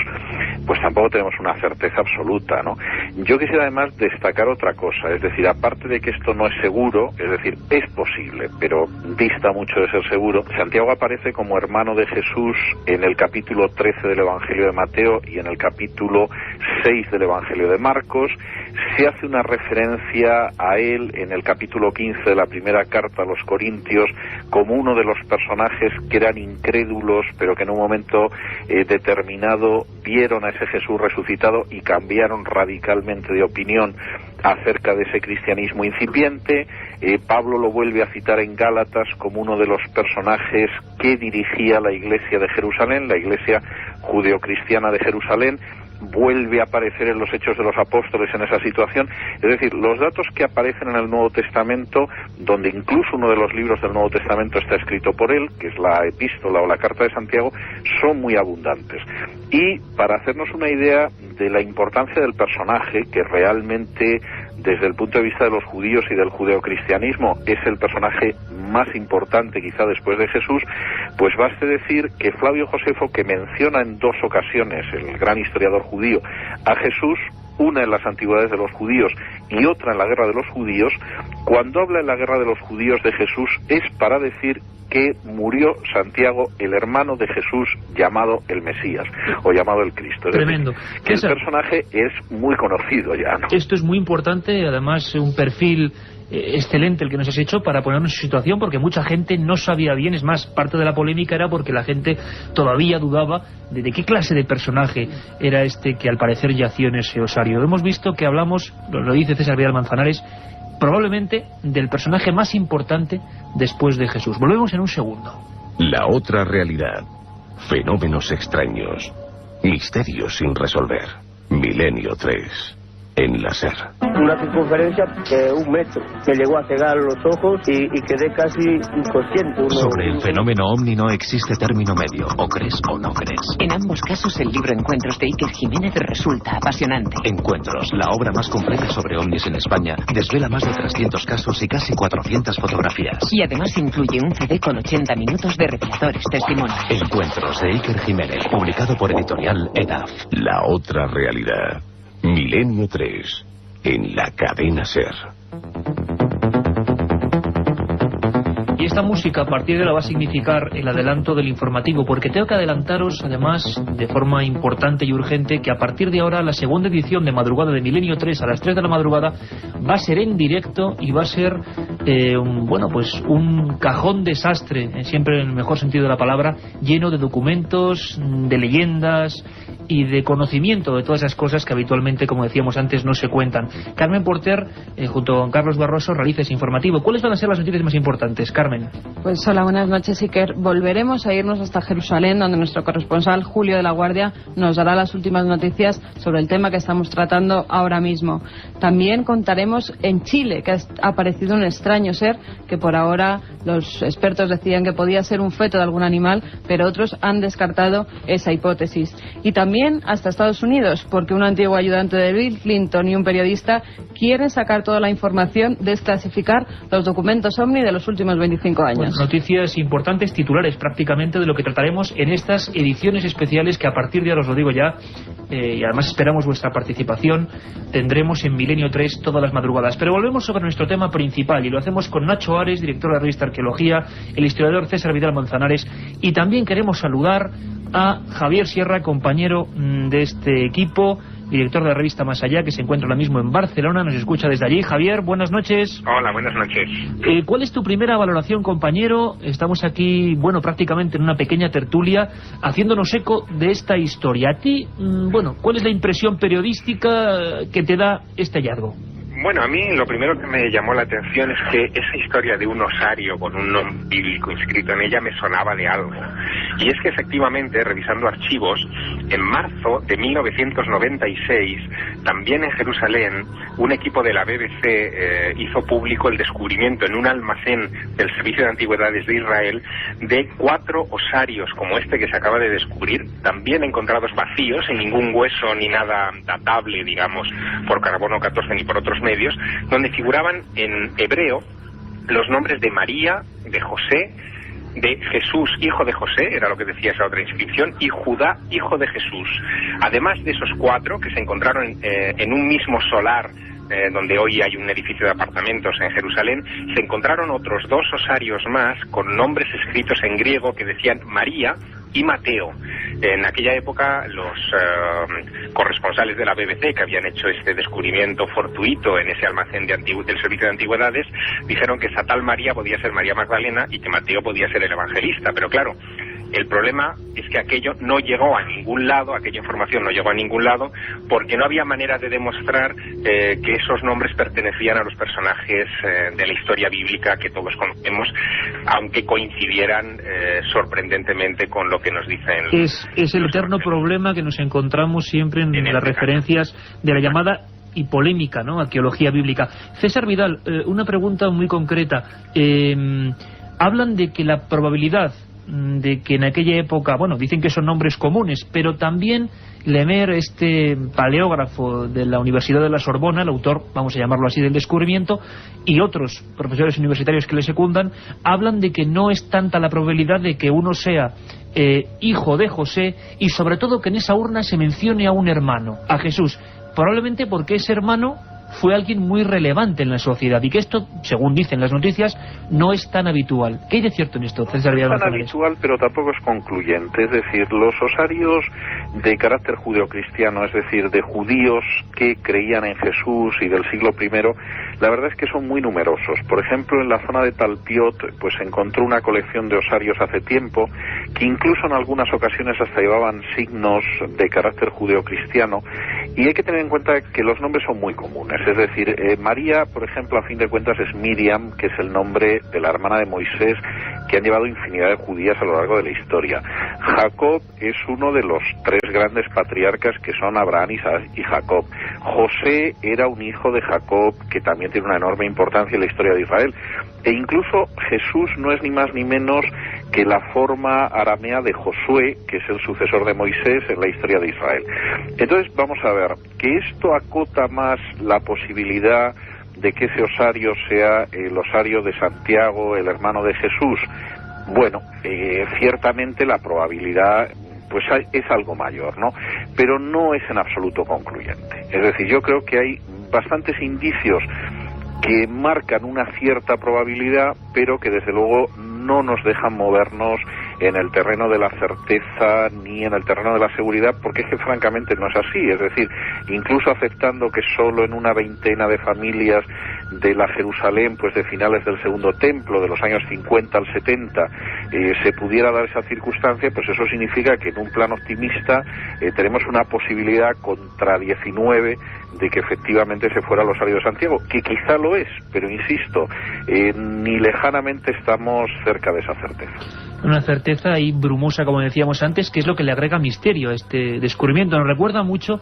pues tampoco tenemos una certeza absoluta, ¿no? Yo quisiera además destacar otra cosa, es decir, aparte de que esto no es seguro, es decir, es posible, pero dista mucho de ser seguro. Santiago aparece como hermano de Jesús en el capítulo 13 del Evangelio de Mateo y en el capítulo 6 del Evangelio de Marcos. Se hace una referencia a él en el capítulo 15 de la primera carta a los Corintios como uno de los personajes que eran incrédulos, pero que en un momento determinado vieron a ese Jesús resucitado y cambiaron radicalmente de opinión acerca de ese cristianismo incipiente. Pablo lo vuelve a citar en Gálatas como uno de los personajes que dirigía la iglesia de Jerusalén, la iglesia judeocristiana de Jerusalén. Vuelve a aparecer en los Hechos de los Apóstoles en esa situación. Es decir, los datos que aparecen en el Nuevo Testamento, donde incluso uno de los libros del Nuevo Testamento está escrito por él, que es la Epístola o la Carta de Santiago, son muy abundantes. Y para hacernos una idea de la importancia del personaje, que realmente desde el punto de vista de los judíos y del judeocristianismo es el personaje más importante quizá después de Jesús, pues baste decir que Flavio Josefo, que menciona en 2 ocasiones, el gran historiador judío, a Jesús, una en las antigüedades de los judíos y otra en la guerra de los judíos, cuando habla en la guerra de los judíos de Jesús es para decir que murió Santiago, el hermano de Jesús, llamado el Mesías, o llamado el Cristo. Es tremendo. Decir, que el personaje es muy conocido ya, ¿no? Esto es muy importante, además un perfil excelente el que nos has hecho para ponernos en situación, porque mucha gente no sabía bien. Es más, parte de la polémica era porque la gente todavía dudaba de qué clase de personaje era este que al parecer yació en ese osario. Hemos visto que hablamos, lo dice César Vidal Manzanares, probablemente del personaje más importante después de Jesús. Volvemos en un segundo. La otra realidad. Fenómenos extraños. Misterios sin resolver. Milenio 3. En la SER. Una circunferencia de 1 metro. Me llegó a cegar los ojos y quedé casi inconsciente. Sobre el fenómeno ovni no existe término medio. O crees o no crees. En ambos casos el libro Encuentros de Iker Jiménez resulta apasionante. Encuentros, la obra más completa sobre ovnis en España, desvela más de 300 casos y casi 400 fotografías. Y además incluye un CD con 80 minutos de reveladores testimonios. Encuentros de Iker Jiménez, publicado por editorial EDAF. La otra realidad. Milenio 3, en la cadena SER. Y esta música a partir de ahora va a significar el adelanto del informativo, porque tengo que adelantaros además de forma importante y urgente que a partir de ahora la segunda edición de madrugada de Milenio 3 a las 3 de la madrugada va a ser en directo y va a ser un cajón desastre, siempre en el mejor sentido de la palabra, lleno de documentos, de leyendas y de conocimiento de todas esas cosas que habitualmente, como decíamos antes, no se cuentan. Carmen Porter, junto con Carlos Barroso, realiza ese informativo. ¿Cuáles van a ser las noticias más importantes, Carmen? Pues hola, buenas noches, Iker. Volveremos a irnos hasta Jerusalén, donde nuestro corresponsal Julio de la Guardia nos dará las últimas noticias sobre el tema que estamos tratando ahora mismo. También contaremos en Chile, que ha aparecido un extraño ser que por ahora los expertos decían que podía ser un feto de algún animal, pero otros han descartado esa hipótesis. Y también hasta Estados Unidos, porque un antiguo ayudante de Bill Clinton y un periodista quieren sacar toda la información, desclasificar los documentos OVNI de los últimos 25 años. Bueno, noticias importantes, titulares prácticamente de lo que trataremos en estas ediciones especiales que a partir de ahora, os lo digo ya, y además esperamos vuestra participación, tendremos en Milenio 3 todas las madrugadas. Pero volvemos sobre nuestro tema principal y lo hacemos con Nacho Ares, director de la revista Arqueología, el historiador César Vidal Manzanares, y también queremos saludar a Javier Sierra, compañero de este equipo, director de la revista Más Allá, que se encuentra ahora mismo en Barcelona, nos escucha desde allí. Javier, buenas noches. Hola, buenas noches. ¿Cuál es tu primera valoración, compañero? Estamos aquí, prácticamente en una pequeña tertulia, haciéndonos eco de esta historia. A ti, ¿cuál es la impresión periodística que te da este hallazgo? Bueno, a mí lo primero que me llamó la atención es que esa historia de un osario con un nombre bíblico inscrito en ella me sonaba de algo. Y es que efectivamente, revisando archivos, en marzo de 1996, también en Jerusalén, un equipo de la BBC hizo público el descubrimiento en un almacén del Servicio de Antigüedades de Israel de 4 osarios como este que se acaba de descubrir, también encontrados vacíos, sin ningún hueso ni nada datable, digamos, por carbono 14 ni por otros medios, donde figuraban en hebreo los nombres de María, de José, de Jesús, hijo de José, era lo que decía esa otra inscripción, y Judá, hijo de Jesús. Además de esos 4 que se encontraron en un mismo solar, donde hoy hay un edificio de apartamentos en Jerusalén, se encontraron otros 2 osarios más con nombres escritos en griego que decían María y Mateo. En aquella época los corresponsales de la BBC que habían hecho este descubrimiento fortuito en ese almacén del Servicio de Antigüedades dijeron que esa tal María podía ser María Magdalena y que Mateo podía ser el evangelista, pero claro, el problema es que aquello no llegó a ningún lado, aquella información no llegó a ningún lado, porque no había manera de demostrar que esos nombres pertenecían a los personajes de la historia bíblica que todos conocemos, aunque coincidieran sorprendentemente con lo que nos dicen. Es el eterno problema que nos encontramos siempre en las referencias de la llamada y polémica, ¿no?, arqueología bíblica. César Vidal, una pregunta muy concreta. Hablan de que la probabilidad de que en aquella época, dicen que son nombres comunes, pero también Lemer, este paleógrafo de la Universidad de la Sorbona, el autor, vamos a llamarlo así, del descubrimiento, y otros profesores universitarios que le secundan, hablan de que no es tanta la probabilidad de que uno sea hijo de José, y sobre todo que en esa urna se mencione a un hermano, a Jesús, probablemente porque ese hermano fue alguien muy relevante en la sociedad y que esto, según dicen las noticias, no es tan habitual. ¿Qué hay de cierto en esto, César Vidal No es tan González? habitual, pero tampoco es concluyente. Es decir, los osarios de carácter judeocristiano, es decir, de judíos que creían en Jesús y del siglo I, la verdad es que son muy numerosos. Por ejemplo, en la zona de Talpiot, pues se encontró una colección de osarios hace tiempo, que incluso en algunas ocasiones hasta llevaban signos de carácter judeocristiano, y hay que tener en cuenta que los nombres son muy comunes. Es decir, María, por ejemplo, a fin de cuentas es Miriam, que es el nombre de la hermana de Moisés, que han llevado infinidad de judías a lo largo de la historia. Jacob es uno de los 3 grandes patriarcas que son Abraham, Isaac y Jacob. José era un hijo de Jacob que también tiene una enorme importancia en la historia de Israel. E incluso Jesús no es ni más ni menos que la forma aramea de Josué, que es el sucesor de Moisés en la historia de Israel. Entonces vamos a ver, que esto acota más la posibilidad de que ese osario sea el osario de Santiago, el hermano de Jesús. Bueno, ciertamente la probabilidad pues es algo mayor, ¿no? Pero no es en absoluto concluyente. Es decir, yo creo que hay bastantes indicios que marcan una cierta probabilidad, pero que desde luego no nos dejan movernos en el terreno de la certeza ni en el terreno de la seguridad, porque es que francamente no es así. Es decir, incluso aceptando que solo en una veintena de familias de la Jerusalén pues de finales del Segundo Templo, de los años 50 al 70, se pudiera dar esa circunstancia, pues eso significa que en un plano optimista tenemos una posibilidad contra 19 de que efectivamente se fuera al osario de Santiago, que quizá lo es, pero insisto, ni lejanamente estamos cerca de esa certeza. Una certeza ahí brumosa, como decíamos antes, que es lo que le agrega misterio a este descubrimiento. Nos recuerda mucho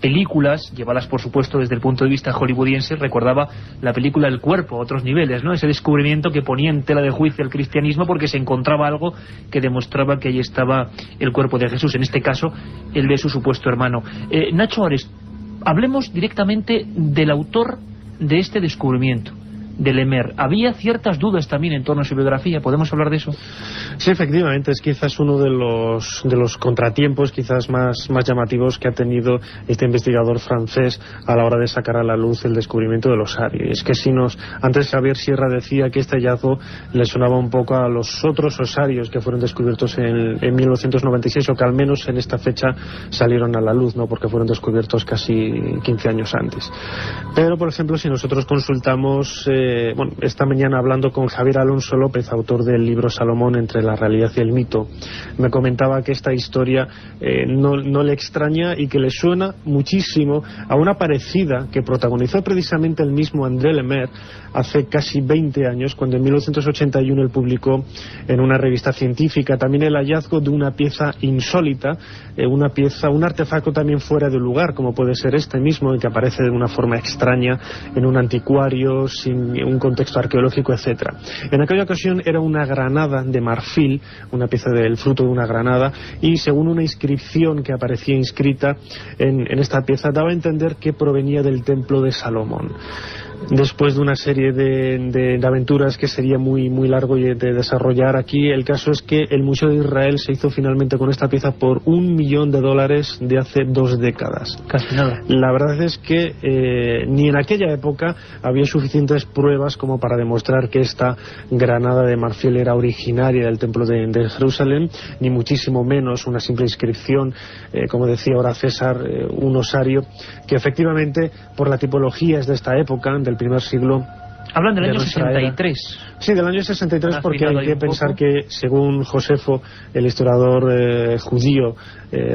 películas, llevadas por supuesto desde el punto de vista hollywoodiense. Recordaba la película El Cuerpo, a otros niveles, ¿no? Ese descubrimiento que ponía en tela de juicio al cristianismo porque se encontraba algo que demostraba que ahí estaba el cuerpo de Jesús, en este caso el de su supuesto hermano. Nacho Ares, hablemos directamente del autor de este descubrimiento, de Lemer. Había ciertas dudas también en torno a su biografía. ¿Podemos hablar de eso? Sí, efectivamente, es quizás uno de los contratiempos quizás más llamativos que ha tenido este investigador francés a la hora de sacar a la luz el descubrimiento del osario. Es que antes Javier Sierra decía que este hallazgo le sonaba un poco a los otros osarios que fueron descubiertos en 1996, o que al menos en esta fecha salieron a la luz, ¿no? Porque fueron descubiertos casi 15 años antes. Pero, por ejemplo, si nosotros consultamos esta mañana hablando con Javier Alonso López, autor del libro Salomón entre la realidad y el mito, me comentaba que esta historia no le extraña y que le suena muchísimo a una parecida que protagonizó precisamente el mismo André Lemer hace casi 20 años, cuando en 1981 él publicó en una revista científica también el hallazgo de una pieza insólita, un artefacto también fuera de lugar, como puede ser este mismo, y que aparece de una forma extraña en un anticuario, sin un contexto arqueológico, etcétera. En aquella ocasión era una granada de marfil, una pieza del fruto de una granada, y según una inscripción que aparecía inscrita en esta pieza, daba a entender que provenía del templo de Salomón. Después de una serie de aventuras que sería muy largo de desarrollar aquí, el caso es que el Museo de Israel se hizo finalmente con esta pieza por $1 millón de hace 2 décadas. Casi nada. La verdad es que ni en aquella época había suficientes pruebas como para demostrar que esta granada de marfil era originaria del templo de Jerusalén, ni muchísimo menos una simple inscripción, como decía ahora César, un osario, que efectivamente por la tipología es de esta época, del primer siglo. Hablan del año 63. Sí, del año 63, porque hay que pensar que, según Josefo, el historiador judío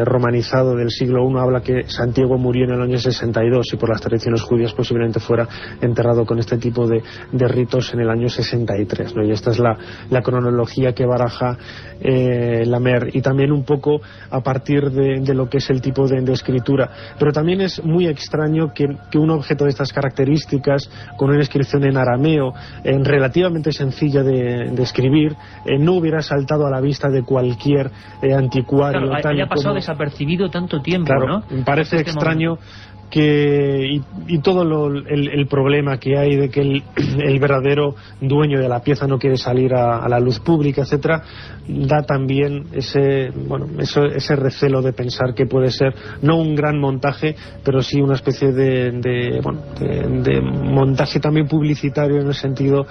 romanizado del siglo I, habla que Santiago murió en el año 62 y por las tradiciones judías posiblemente fuera enterrado con este tipo de ritos en el año 63, ¿no? Y esta es la cronología que baraja Lemer, y también un poco a partir de lo que es el tipo de escritura. Pero también es muy extraño que un objeto de estas características, con una inscripción en arameo relativamente sencilla de escribir, no hubiera saltado a la vista de cualquier anticuario. Claro, haya pasado desapercibido tanto tiempo, claro, ¿no? Me parece extraño y todo el problema que hay de que el verdadero dueño de la pieza no quiere salir a la luz pública, etcétera, da también ese recelo de pensar que puede ser no un gran montaje, pero sí una especie de montaje también publicitario, en el sentido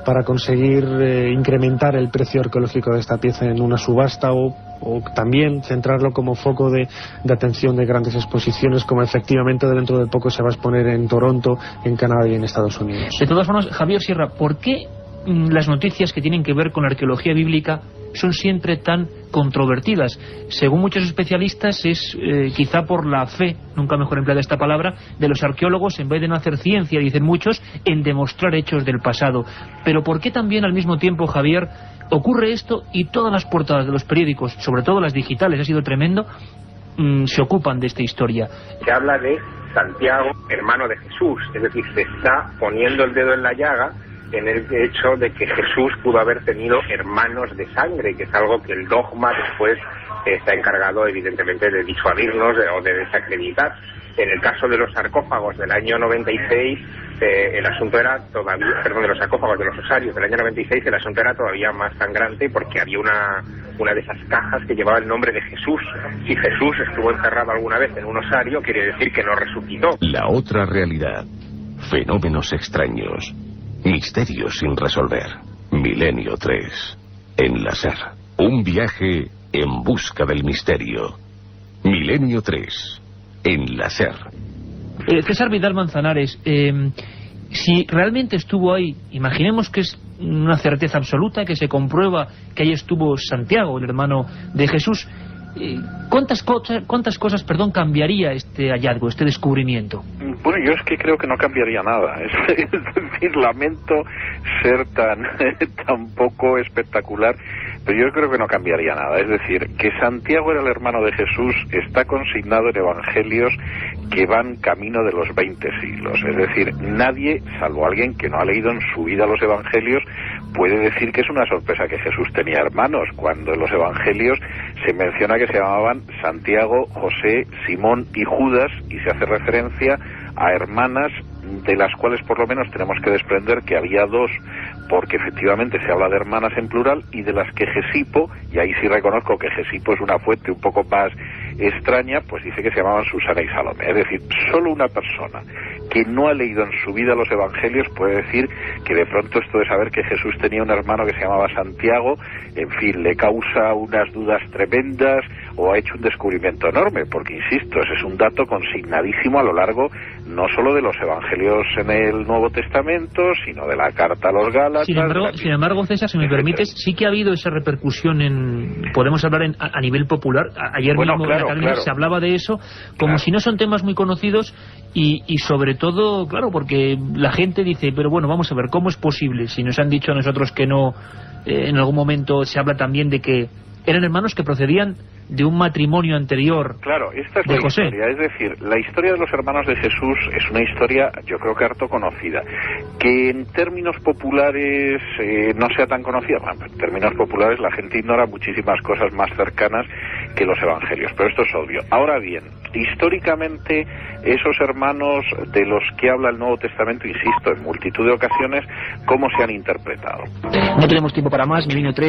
para conseguir incrementar el precio arqueológico de esta pieza en una subasta, o también centrarlo como foco de atención de grandes exposiciones, como efectivamente dentro de poco se va a exponer en Toronto, en Canadá y en Estados Unidos. De todas formas, Javier Sierra, ¿por qué las noticias que tienen que ver con la arqueología bíblica son siempre tan controvertidas? Según muchos especialistas es quizá por la fe, nunca mejor empleada esta palabra, de los arqueólogos, en vez de no hacer ciencia, dicen muchos, en demostrar hechos del pasado. Pero ¿por qué también al mismo tiempo, Javier, ocurre esto y todas las portadas de los periódicos, sobre todo las digitales, ha sido tremendo, se ocupan de esta historia? Se habla de Santiago, hermano de Jesús, es decir, se está poniendo el dedo en la llaga en el hecho de que Jesús pudo haber tenido hermanos de sangre, que es algo que el dogma después está encargado evidentemente de disuadirnos o de desacreditar. En el caso de los sarcófagos del año 96, el asunto era todavía, de los sarcófagos de los osarios del año 96, el asunto era todavía más sangrante, porque había una de esas cajas que llevaba el nombre de Jesús. Si Jesús estuvo enterrado alguna vez en un osario, quiere decir que no resucitó. La otra realidad. Fenómenos extraños. Misterios sin resolver. Milenio 3. En la SER. Un viaje en busca del misterio. Milenio 3. En la SER. César Vidal Manzanares, si realmente estuvo ahí, imaginemos que es una certeza absoluta, que se comprueba que ahí estuvo Santiago, el hermano de Jesús, ¿cuántas cosas cambiaría este hallazgo, este descubrimiento? Bueno, yo es que creo que no cambiaría nada. Es decir, lamento ser tan poco espectacular, pero yo creo que no cambiaría nada. Es decir, que Santiago era el hermano de Jesús está consignado en evangelios que van camino de los 20 siglos. Es decir, nadie, salvo alguien que no ha leído en su vida los evangelios, puede decir que es una sorpresa que Jesús tenía hermanos, cuando en los evangelios se menciona que se llamaban Santiago, José, Simón y Judas, y se hace referencia a hermanas de las cuales por lo menos tenemos que desprender que había dos, porque efectivamente se habla de hermanas en plural, y de las que Gesipo, y ahí sí reconozco que Gesipo es una fuente un poco más extraña, pues dice que se llamaban Susana y Salomé. Es decir, solo una persona que no ha leído en su vida los evangelios puede decir que de pronto esto de saber que Jesús tenía un hermano que se llamaba Santiago, en fin, le causa unas dudas tremendas, o ha hecho un descubrimiento enorme, porque insisto, ese es un dato consignadísimo a lo largo no solo de los evangelios en el Nuevo Testamento, sino de la carta a los Gálatas. Sin embargo, César, si me permites, sí que ha habido esa repercusión podemos hablar a nivel popular. Ayer mismo en la academia se hablaba de eso, como si no son temas muy conocidos, y sobre todo, claro, porque la gente dice, pero bueno, vamos a ver, ¿cómo es posible? Si nos han dicho a nosotros que no, en algún momento se habla también de que eran hermanos que procedían de un matrimonio anterior. Claro, esta es de la José. Historia, es decir, la historia de los hermanos de Jesús es una historia, yo creo que harto conocida, que en términos populares no sea tan conocida. Bueno, en términos populares la gente ignora muchísimas cosas más cercanas que los evangelios, pero esto es obvio. Ahora bien, históricamente esos hermanos de los que habla el Nuevo Testamento, insisto, en multitud de ocasiones, ¿cómo se han interpretado? No tenemos tiempo para más, Milenio 3.